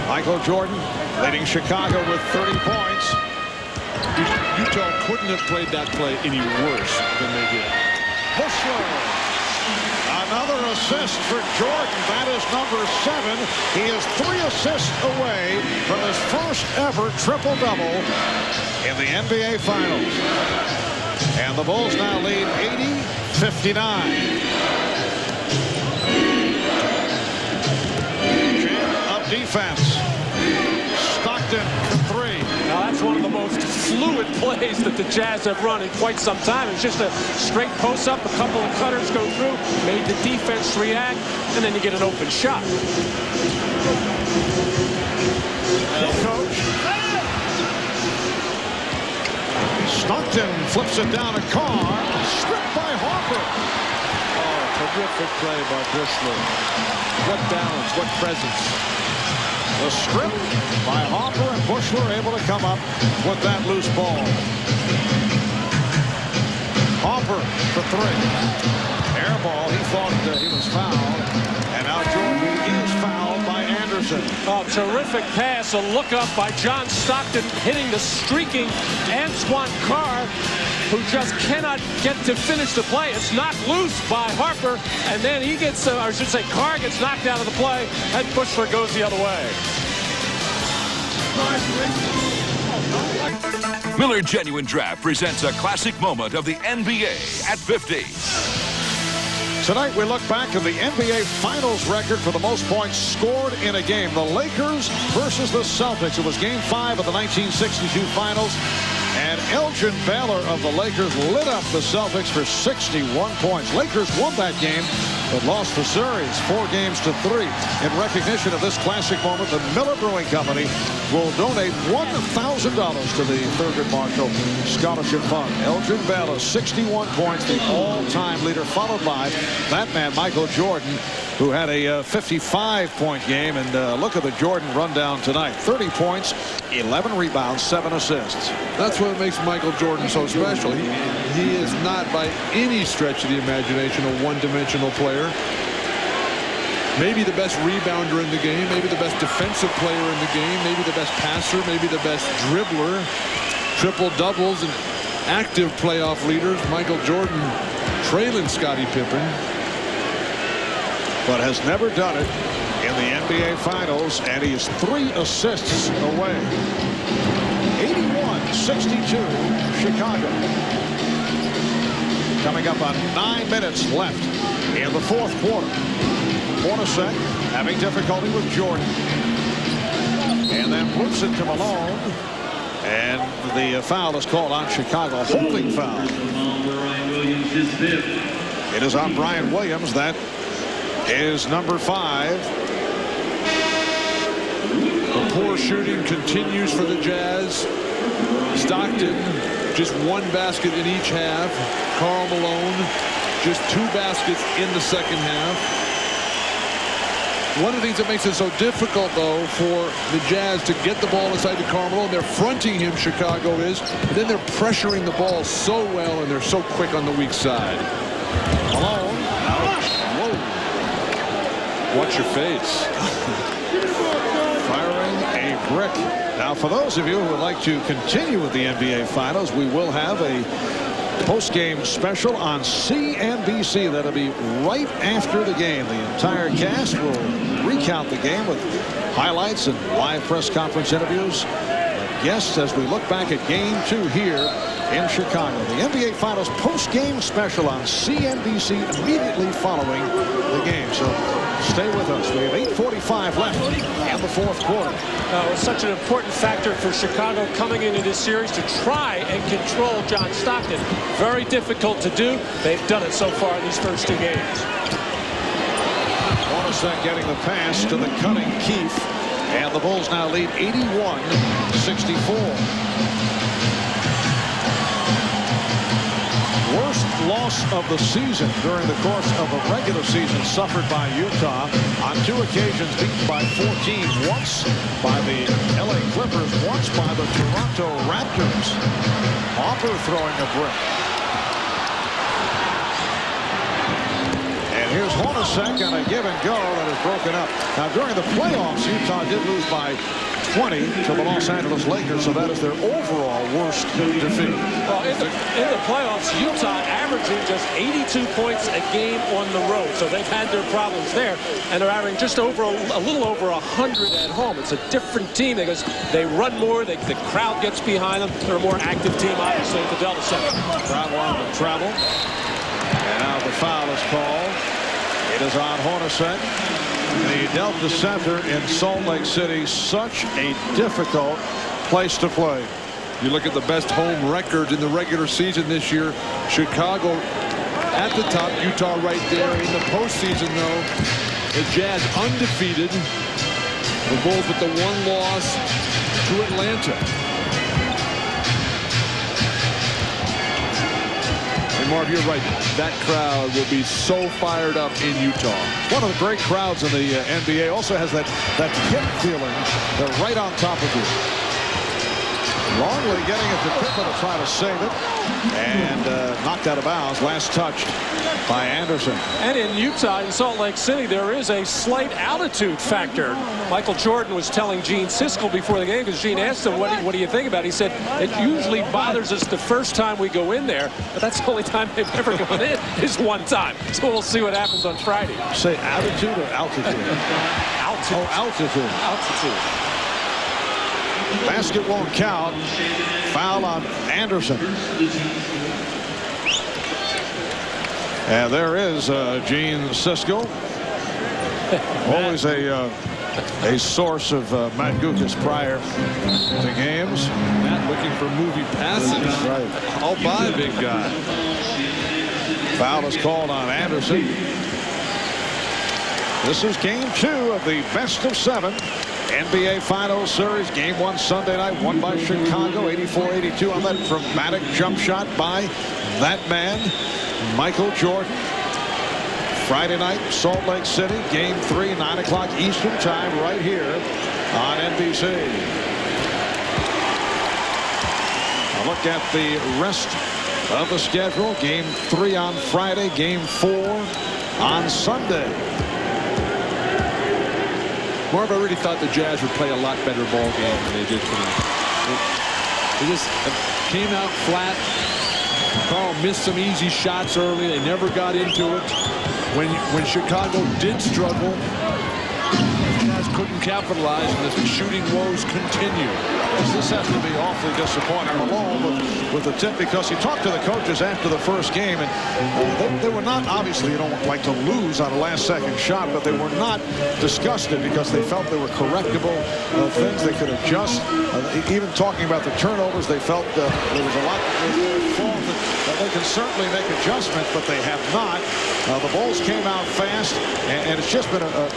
Speaker 1: Michael Jordan leading Chicago with 30 points.
Speaker 9: Utah couldn't have played that play any worse than they did.
Speaker 1: Buechler. Another assist for Jordan. That is number 7. He is 3 assists away from his first ever triple-double in the NBA Finals. And the Bulls now lead 80-59. Jam of defense. Stockton for 3.
Speaker 10: Now that's one of the most fluid plays that the Jazz have run in quite some time. It's just a straight post up, a couple of cutters go through, made the defense react, and then you get an open shot.
Speaker 1: Coach. Stockton flips it down to Carr. Stripped by Harper.
Speaker 9: Oh, terrific play by Buechler. What balance, what presence.
Speaker 1: The strip by Harper, and Buechler able to come up with that loose ball. Harper for 3. Air ball. He thought he was fouled. And now Jordan is fouled by Anderson.
Speaker 10: Oh, terrific pass. A look up by John Stockton hitting the streaking Antoine Carr. who just cannot get to finish the play. It's knocked loose by Harper, and then he gets, or I should say, Carr gets knocked out of the play, and Bushler goes the other way.
Speaker 2: Miller Genuine Draft presents a classic moment of the NBA at 50.
Speaker 1: Tonight we look back at the NBA Finals record for the most points scored in a game. The Lakers versus the Celtics. It was Game 5 of the 1962 Finals. And Elgin Baylor of the Lakers lit up the Celtics for 61 points. Lakers won that game, but lost the series 4-3. In recognition of this classic moment, the Miller Brewing Company will donate $1,000 to the Thurgood Marshall Scholarship Fund. Elgin Baylor, 61 points, the all-time leader, followed by that man, Michael Jordan, who had a 55-point game. And look at the Jordan rundown tonight. 30 points, 11 rebounds, 7 assists.
Speaker 9: That's what makes Michael Jordan so special. He is not by any stretch of the imagination a one-dimensional player. Maybe the best rebounder in the game, maybe the best defensive player in the game, maybe the best passer, maybe the best dribbler. Triple doubles and active playoff leaders. Michael Jordan trailing Scottie Pippen,
Speaker 1: but has never done it in the NBA Finals, and he is 3 assists away. 81-62, Chicago. Coming up on 9 minutes left in the fourth quarter. Hornacek having difficulty with Jordan. And then flips it to Malone. And the foul is called on Chicago. Holding foul. It is on Brian Williams. That is number 5.
Speaker 9: The poor shooting continues for the Jazz. Stockton, just 1 basket in each half. Karl Malone, just 2 baskets in the second half. One of the things that makes it so difficult, though, for the Jazz to get the ball inside to Karl Malone, they're fronting him, Chicago is, and then they're pressuring the ball so well, and they're so quick on the weak side.
Speaker 1: Malone.
Speaker 9: Whoa. Watch your face.
Speaker 1: Firing a brick. Now, for those of you who would like to continue with the NBA Finals, we will have a post-game special on CNBC. That'll be right after the game. The entire cast will recount the game with highlights and live press conference interviews. Guests as we look back at Game 2 here in Chicago. The NBA Finals post-game special on CNBC immediately following the game. So stay with us. We have 8:45 left in the fourth quarter.
Speaker 10: It's such an important factor for Chicago coming into this series to try and control John Stockton. Very difficult to do. They've done it so far in these first 2 games.
Speaker 1: Hornacek getting the pass to the cunning Keefe. And the Bulls now lead 81-64. Worst loss of the season during the course of a regular season suffered by Utah. On 2 occasions beaten by 14. Once by the LA Clippers. Once by the Toronto Raptors. Harper throwing a brick. And here's Hornacek on a give and go that is broken up. Now during the playoffs, Utah did lose by 20 to the Los Angeles Lakers, so that is their overall worst defeat.
Speaker 10: Well, in the playoffs, Utah averaging just 82 points a game on the road, so they've had their problems there, and they're averaging just over a little over 100 at home. It's a different team because they run more, the crowd gets behind them. They're a more active team, obviously, at the Delta Center.
Speaker 1: Crowd wanted to travel, and now the foul is called. It is on Hornacek. The Delta Center in Salt Lake City, such a difficult place to play.
Speaker 9: You look at the best home records in the regular season this year. Chicago at the top, Utah right there. In the postseason, though, the Jazz undefeated. The Bulls with the 1 loss to Atlanta. And Marv, you're right. That crowd will be so fired up in Utah.
Speaker 1: One of the great crowds in the NBA. Also has that hip feeling. They're right on top of you. Longley getting it to Pippen to try to save it. And knocked out of bounds. Last touched by Anderson.
Speaker 10: And in Utah, in Salt Lake City, there is a slight altitude factor. Michael Jordan was telling Gene Siskel before the game, because Gene asked him, what do you think about it? He said, it usually bothers us the first time we go in there, but that's the only time they've ever gone in is one time. So we'll see what happens on Friday.
Speaker 1: Say altitude or altitude?
Speaker 10: Altitude.
Speaker 1: Oh, altitude.
Speaker 10: Altitude.
Speaker 1: Basket won't count. Foul on Anderson. And there is Gene Siskel. Always a source of Matt Guokas prior to games.
Speaker 9: Matt looking for movie passes.
Speaker 1: Right.
Speaker 9: I'll buy, big guy.
Speaker 1: Foul is called on Anderson. This is game 2 of the best of 7 NBA Finals Series. Game 1 Sunday night, won by Chicago, 84-82 on that dramatic jump shot by that man, Michael Jordan. Friday night, Salt Lake City, game 3, 9 o'clock Eastern time, right here on NBC. A look at the rest of the schedule. Game 3 on Friday, game 4 on Sunday.
Speaker 9: Marv, I really thought the Jazz would play a lot better ball game than they did tonight. They just came out flat. Karl missed some easy shots early. They never got into it. When Chicago did struggle, the Jazz couldn't capitalize, and the shooting woes continue.
Speaker 1: This has to be awfully disappointing. Malone with the tip, because he talked to the coaches after the first game, and they were not, obviously you don't like to lose on a last-second shot, but they were not disgusted because they felt they were correctable things they could adjust. Even talking about the turnovers, they felt there was a lot that they can certainly make adjustments, but they have not. The Bulls came out fast, and it's just been a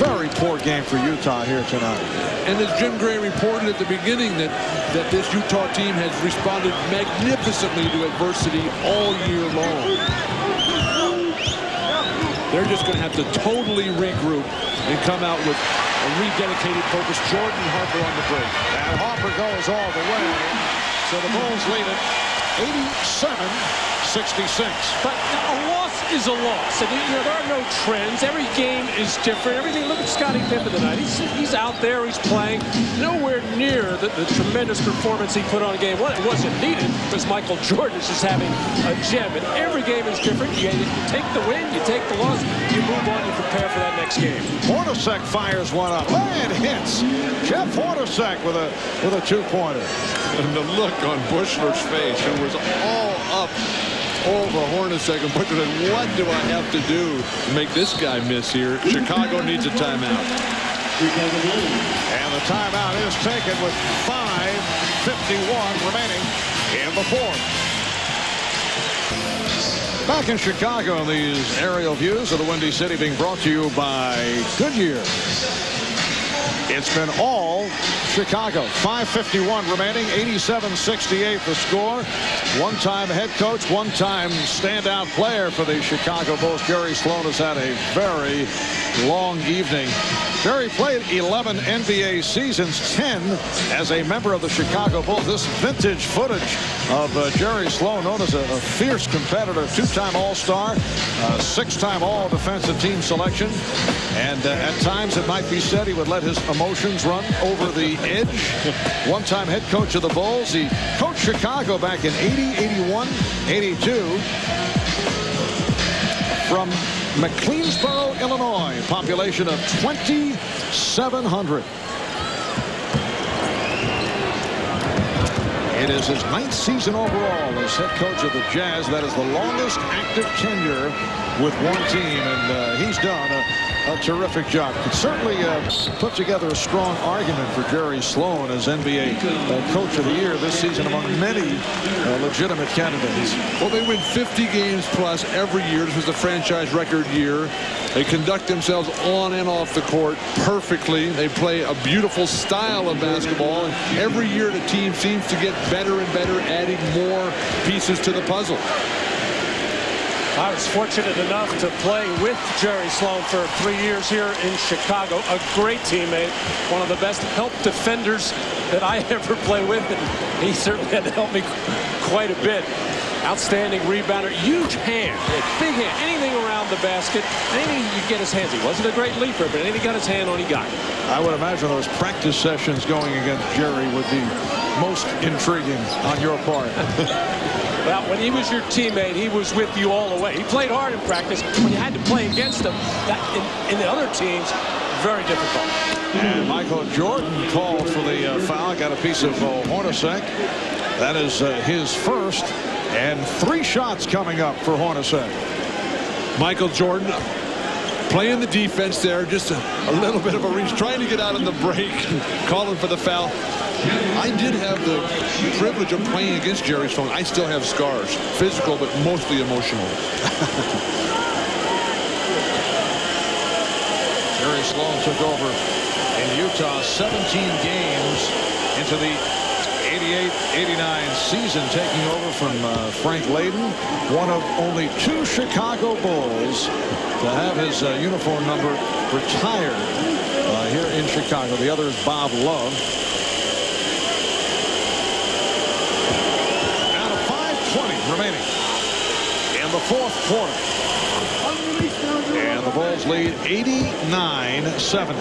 Speaker 1: very poor game for Utah here tonight.
Speaker 9: And as Jim Gray reported at the beginning, that this Utah team has responded magnificently to adversity all year long. They're just going to have to totally regroup and come out with a rededicated focus. Jordan, Harper on the break.
Speaker 1: And Harper goes all the way. So the Bulls lead it 87-66.
Speaker 10: But a loss is a loss. And, you know, there are no trends. Every game is different. Everything. Look at Scottie Pippen tonight. He's out there. He's playing. Nowhere near the tremendous performance he put on game 1. It wasn't needed because Michael Jordan is just having a gem. And every game is different. You take the win, you take the loss, you move on, you prepare for that next game.
Speaker 1: Hornacek fires one up. And hits. Jeff Hornacek with a two-pointer.
Speaker 9: And the look on Bushler's face, who was all up over Hornacek, and Bushler said, what do I have to do to make this guy miss here? Chicago needs a timeout.
Speaker 1: And the timeout is taken with 5:51 remaining in the fourth. Back in Chicago, these aerial views of the Windy City being brought to you by Goodyear. It's been all Chicago. 5:51 remaining, 87-68 the score. One-time head coach, one-time standout player for the Chicago Bulls. Jerry Sloan has had a very long evening. Jerry played 11 NBA seasons, 10 as a member of the Chicago Bulls. This vintage footage of Jerry Sloan, known as a fierce competitor, two-time All-Star, six-time All-Defensive Team selection. And at times, it might be said, he would let his emotions run over the edge. One-time head coach of the Bulls. He coached Chicago back in 80, 81, 82. From McLeansboro, Illinois, population of 2,700. It is his 9th season overall as head coach of the Jazz. That is the longest active tenure with one team, and he's done a terrific job. Could certainly put together a strong argument for Jerry Sloan as NBA Coach of the Year this season among many legitimate candidates.
Speaker 9: Well, they win 50 games plus every year. This was the franchise record year. They conduct themselves on and off the court perfectly. They play a beautiful style of basketball, and every year the team seems to get better and better, adding more pieces to the puzzle.
Speaker 10: I was fortunate enough to play with Jerry Sloan for 3 years here in Chicago. A great teammate, one of the best help defenders that I ever played with, and he certainly had to help me quite a bit. Outstanding rebounder, huge hand, big hand, anything around the basket, anything he could get his hands. He wasn't a great leaper, but anything he got his hand on, he got it.
Speaker 1: I would imagine those practice sessions going against Jerry would be most intriguing on your part.
Speaker 10: Well, when he was your teammate, he was with you all the way. He played hard in practice. When you had to play against him, that in the other teams, very difficult.
Speaker 1: And Michael Jordan called for the foul. Got a piece of Hornacek. That is his first. And 3 shots coming up for Hornacek.
Speaker 9: Michael Jordan playing the defense there, just a little bit of a reach, trying to get out on the break, calling for the foul. I did have the privilege of playing against Jerry Sloan. I still have scars, physical but mostly emotional.
Speaker 1: Jerry Sloan took over in Utah 17 games into the 88-89 season, taking over from Frank Layden, one of only 2 Chicago Bulls to have his uniform number retired here in Chicago. The other is Bob Love. Now to 5:20 remaining in the 4th quarter. And the Bulls lead 89-70.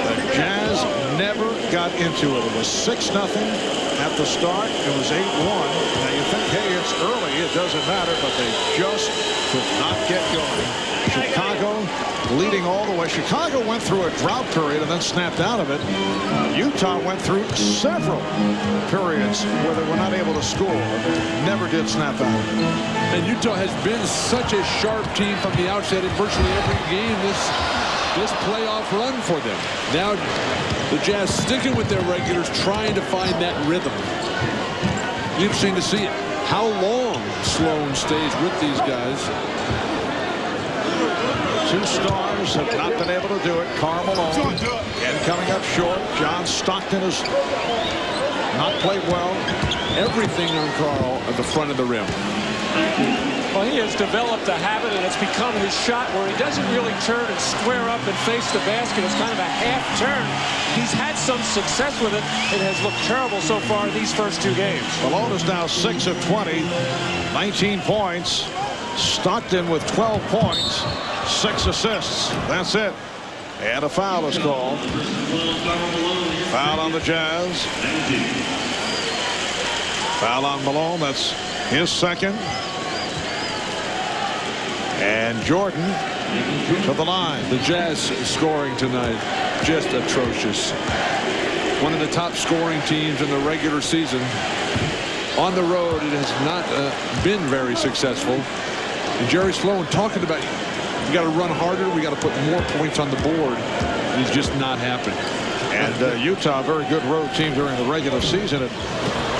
Speaker 1: The Jazz never got into it. It was 6-0 at the start. It was 8-1. Now you think, hey, it's early. It doesn't matter, but they just could not get going. Chicago leading all the way. Chicago went through a drought period and then snapped out of it. Utah went through several periods where they were not able to score. Never did snap out of it.
Speaker 9: And Utah has been such a sharp team from the outset in virtually every game this playoff run for them. Now the Jazz sticking with their regulars, trying to find that rhythm. Interesting to see how long Sloan stays with these guys.
Speaker 1: 2 stars have not been able to do it. Karl Malone and coming up short. John Stockton has not played well.
Speaker 9: Everything on Karl at the front of the rim.
Speaker 10: Well, he has developed a habit, and it's become his shot where he doesn't really turn and square up and face the basket. It's kind of a half turn. He's had some success with it. It has looked terrible so far in these first 2 games.
Speaker 1: Malone is now 6 of 20, 19 points. Stockton with 12 points, 6 assists. That's it. And a foul is called. Foul on the Jazz. Foul on Malone. That's his second. And Jordan to the line.
Speaker 9: The Jazz scoring tonight, just atrocious. One of the top scoring teams in the regular season. On the road, it has not been very successful. And Jerry Sloan talking about, we got to run harder, we got to put more points on the board. It's just not happening.
Speaker 1: And Utah, a very good road team during the regular season at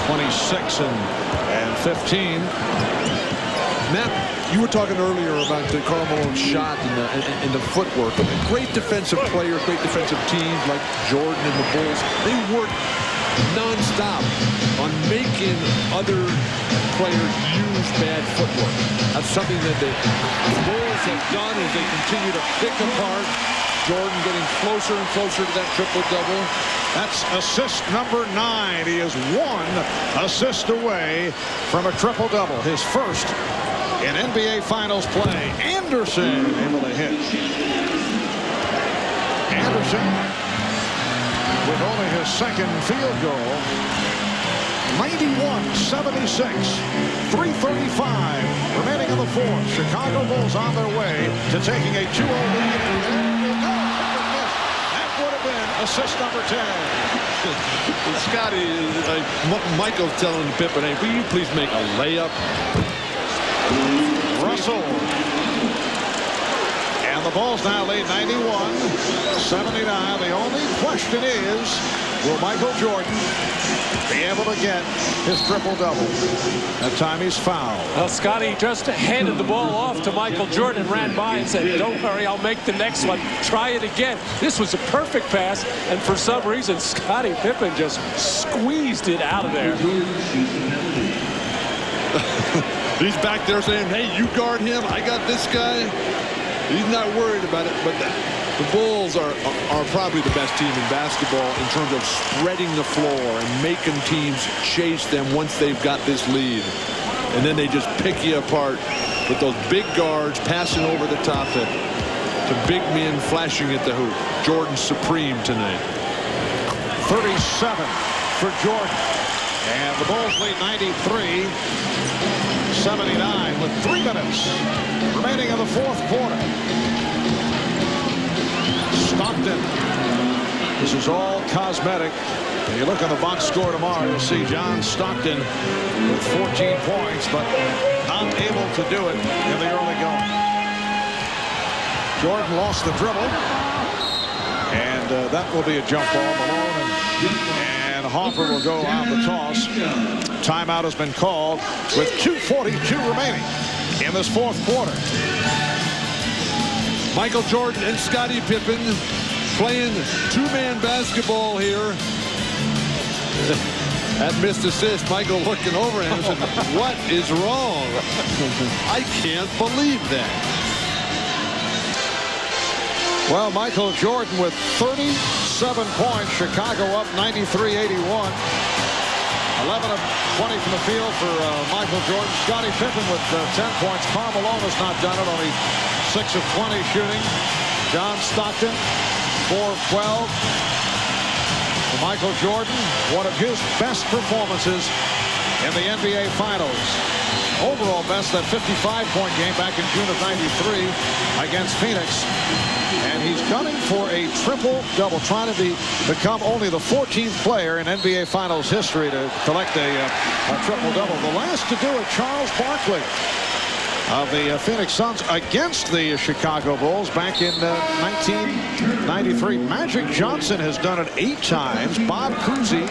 Speaker 1: 26 and 15.
Speaker 9: Matt, you were talking earlier about the Karl Malone shot and the footwork. But great defensive players, great defensive teams like Jordan and the Bulls, they work nonstop on making other players use bad footwork. That's something that the Bulls have done as they continue to pick apart. Jordan getting closer and closer to that triple-double.
Speaker 1: That's assist number 9. He is 1 assist away from a triple-double. His first in NBA Finals play. Anderson able to hit. Anderson with only his second field goal. 91-76. 3:35 remaining in the 4th. Chicago Bulls on their way to taking a 2-0 lead. That would have been assist number 10.
Speaker 9: Scotty, Michael's telling Pippen, hey, will you please make a layup?
Speaker 1: Russell. And the Bulls now lead 91-79. The only question is, will Michael Jordan be able to get his triple-double? That time he's fouled.
Speaker 10: Well, Scotty just handed the ball off to Michael Jordan and ran by and said, don't worry, I'll make the next one. Try it again. This was a perfect pass, and for some reason, Scottie Pippen just squeezed it out of there.
Speaker 9: He's back there saying, hey, you guard him. I got this guy. He's not worried about it. But the Bulls are probably the best team in basketball in terms of spreading the floor and making teams chase them once they've got this lead. And then they just pick you apart with those big guards passing over the top to big men flashing at the hoop. Jordan's supreme tonight.
Speaker 1: 37 for Jordan. And the Bulls lead 93-79 with 3 minutes remaining in the fourth quarter. Stockton. This is all cosmetic. When you look on the box score tomorrow, you'll see John Stockton with 14 points, but unable to do it in the early going. Jordan lost the dribble, and that will be a jump ball. Malone and Hoffer will go on the toss. Timeout has been called with 2:42 remaining in this fourth quarter.
Speaker 9: Michael Jordan and Scottie Pippen playing two-man basketball here. That missed assist. Michael looking over at him and said, what is wrong? I can't believe that.
Speaker 1: Well, Michael Jordan with 37 points. Chicago up 93-81. 11 of 20 from the field for Michael Jordan. Scottie Pippen with 10 points. Karl Malone has not done it. Only 6 of 20 shooting. John Stockton, 4 of 12. For Michael Jordan, one of his best performances in the NBA Finals. Overall best, that 55-point game back in June of '93 against Phoenix. And he's gunning for a triple-double, trying to become only the 14th player in NBA Finals history to collect a triple-double. The last to do it, Charles Barkley of the Phoenix Suns against the Chicago Bulls back in 1993. Magic Johnson has done it 8 times. Bob Cousy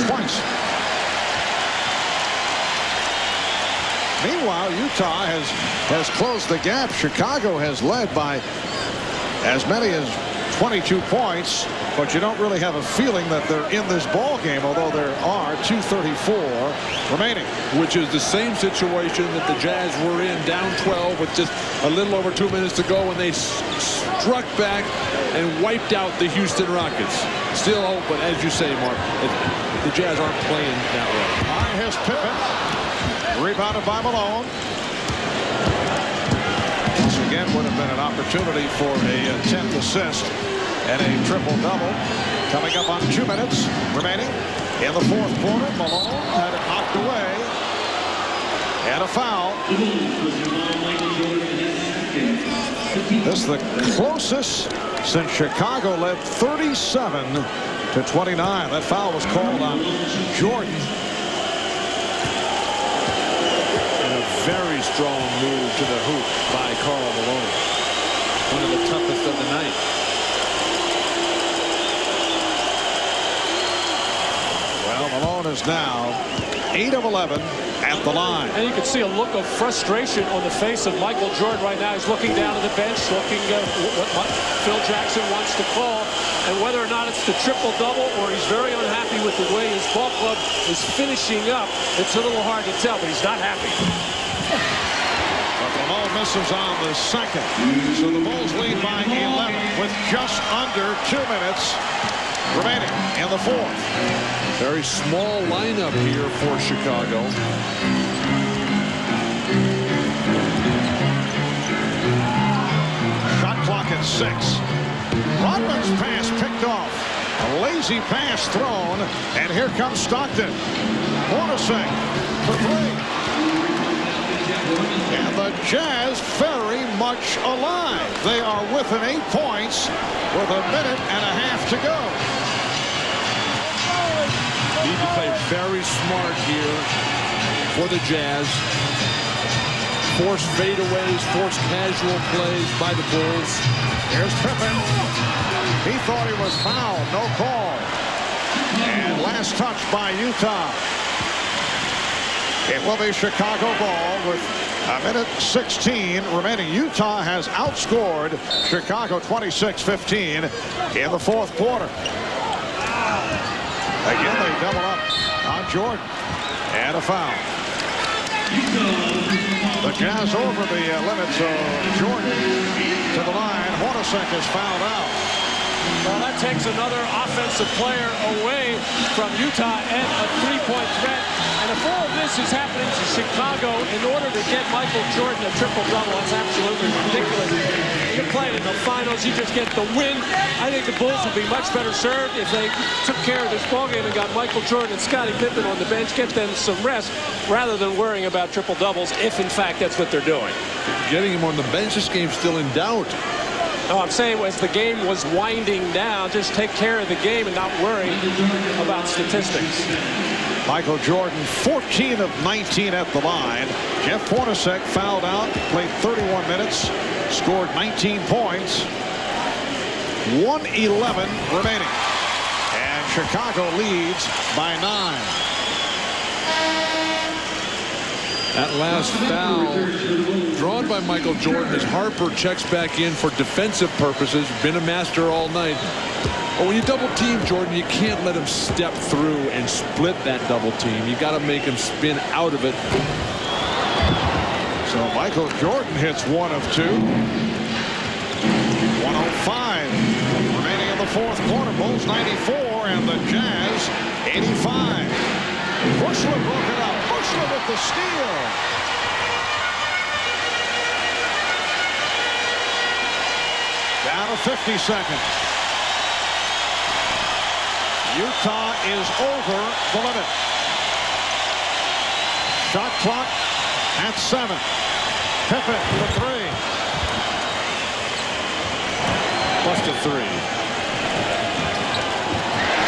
Speaker 1: twice. Meanwhile, Utah has closed the gap. Chicago has led by as many as 22 points, but you don't really have a feeling that they're in this ball game, although there are 2:34 remaining.
Speaker 9: Which is the same situation that the Jazz were in, down 12 with just a little over 2 minutes to go when they struck back and wiped out the Houston Rockets. Still hope, but as you say, Mark, the Jazz aren't playing that way.
Speaker 1: On his Pippen. Rebounded by Malone. Once again would have been an opportunity for a 10th assist and a triple-double. Coming up on 2 minutes remaining in the fourth quarter. Malone had it knocked away. And a foul. This is the closest since Chicago led 37-29. That foul was called on Jordan.
Speaker 9: Very strong move to the hoop by Karl Malone. One of the toughest of the night.
Speaker 1: Well, Malone is now 8 of 11 at the line.
Speaker 10: And you can see a look of frustration on the face of Michael Jordan right now. He's looking down at the bench, looking what Phil Jackson wants to call. And whether or not it's the triple-double or he's very unhappy with the way his ball club is finishing up, it's a little hard to tell, but he's not happy.
Speaker 1: But Malone misses on the second. So the Bulls lead by 11 with just under 2 minutes remaining in the fourth.
Speaker 9: Very small lineup here for Chicago.
Speaker 1: Shot clock at 6. Rodman's pass picked off. A lazy pass thrown. And here comes Stockton. Hornacek for 3. And the Jazz very much alive. They are within 8 points with a minute and a half to go.
Speaker 9: Need to play very smart here for the Jazz. Force fadeaways, force casual plays by the Bulls.
Speaker 1: Here's Pippen. He thought he was fouled. No call. And last touch by Utah. It will be Chicago ball with a minute 16 remaining. Utah has outscored Chicago 26-15 in the fourth quarter. Again, they double up on Jordan. And a foul. The Jazz over the limit, so Jordan to the line. Hornacek is fouled out.
Speaker 10: Well, that takes another offensive player away from Utah and a three-point threat. And if all of this is happening to Chicago in order to get Michael Jordan a triple-double, that's absolutely ridiculous. You're playing in the finals, you just get the win. I think the Bulls would be much better served if they took care of this ballgame and got Michael Jordan and Scottie Pippen on the bench, get them some rest, rather than worrying about triple-doubles, if in fact that's what they're doing.
Speaker 9: Getting him on the bench, this game's still in doubt.
Speaker 10: No, I'm saying as the game was winding down, just take care of the game and not worry about statistics.
Speaker 1: Michael Jordan, 14 of 19 at the line. Jeff Hornacek fouled out, played 31 minutes, scored 19 points. 1:11 remaining. And Chicago leads by 9.
Speaker 9: That last foul drawn by Michael Jordan as Harper checks back in for defensive purposes. Been a master all night. But when you double team Jordan, you can't let him step through and split that double team. You got to make him spin out of it.
Speaker 1: So Michael Jordan hits 1 of 2. 1:05 remaining in the fourth quarter. Bulls 94 and the Jazz 85. Bushler broke it up. Bushler with the steal. Down to 50 seconds. Utah is over the limit. Shot clock at 7. Pippen for 3. Busted 3.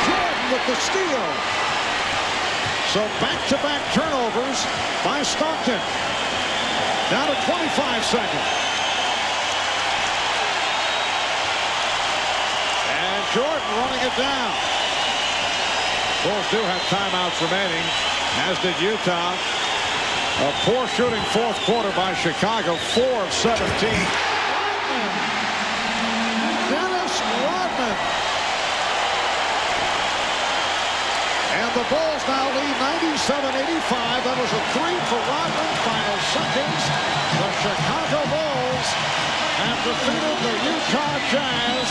Speaker 1: Jordan with the steal. So back-to-back turnovers by Stockton. Down to 25 seconds. And Jordan running it down. Bulls do have timeouts remaining, as did Utah. A poor shooting fourth quarter by Chicago, 4 of 17. Dennis Rodman. And the Bulls now lead 97-85. That was a 3 for Rodman. Final seconds. The Chicago Bulls have defeated the Utah Jazz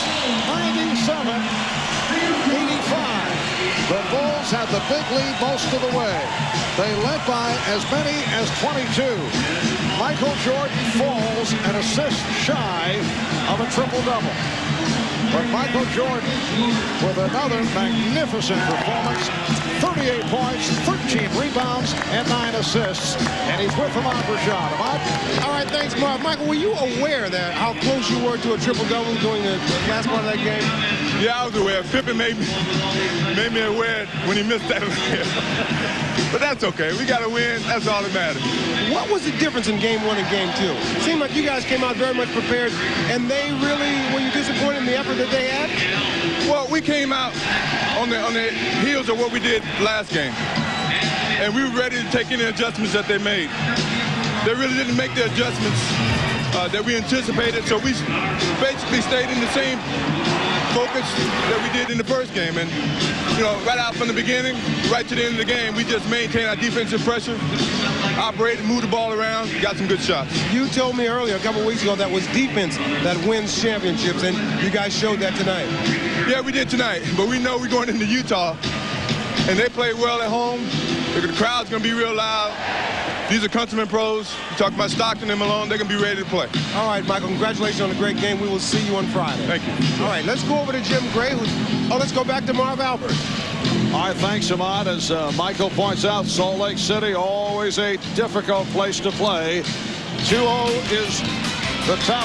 Speaker 1: 97-85. The Bulls had the big lead most of the way. They led by as many as 22. Michael Jordan falls an assist shy of a triple-double. But Michael Jordan with another magnificent performance. 38 points, 13 rebounds, and 9 assists. And he's with Ahmad Rashad. Ahmad?
Speaker 6: All right, thanks, Marv. Michael, were you aware that how close you were to a triple-double during the last part of that game?
Speaker 12: Yeah, I was aware. Pippen made me aware when he missed that. But that's okay. We got to win. That's all that matters.
Speaker 6: What was the difference in game 1 and game 2? It seemed like you guys came out very much prepared, and they really, were you disappointed in the effort that they had?
Speaker 12: Well, we came out on the heels of what we did last game. And we were ready to take any adjustments that they made. They really didn't make the adjustments that we anticipated, so we basically stayed in the same focus that we did in the first game. And, you know, right out from the beginning, right to the end of the game, we just maintained our defensive pressure, operated, moved the ball around, got some good shots.
Speaker 6: You told me earlier, a couple weeks ago, that was defense that wins championships, and you guys showed that tonight.
Speaker 12: Yeah, we did tonight, but we know we're going into Utah, and they play well at home. The crowd's going to be real loud. These are countrymen pros. You talk about Stockton and Malone, they're going to be ready to play.
Speaker 6: All right, Michael, congratulations on a great game. We will see you on Friday.
Speaker 12: Thank you.
Speaker 6: All right, let's go over to Jim Gray. Let's go back to Marv Albert.
Speaker 1: All right, thanks, Ahmad. As Michael points out, Salt Lake City, always a difficult place to play. 2-0 is the top.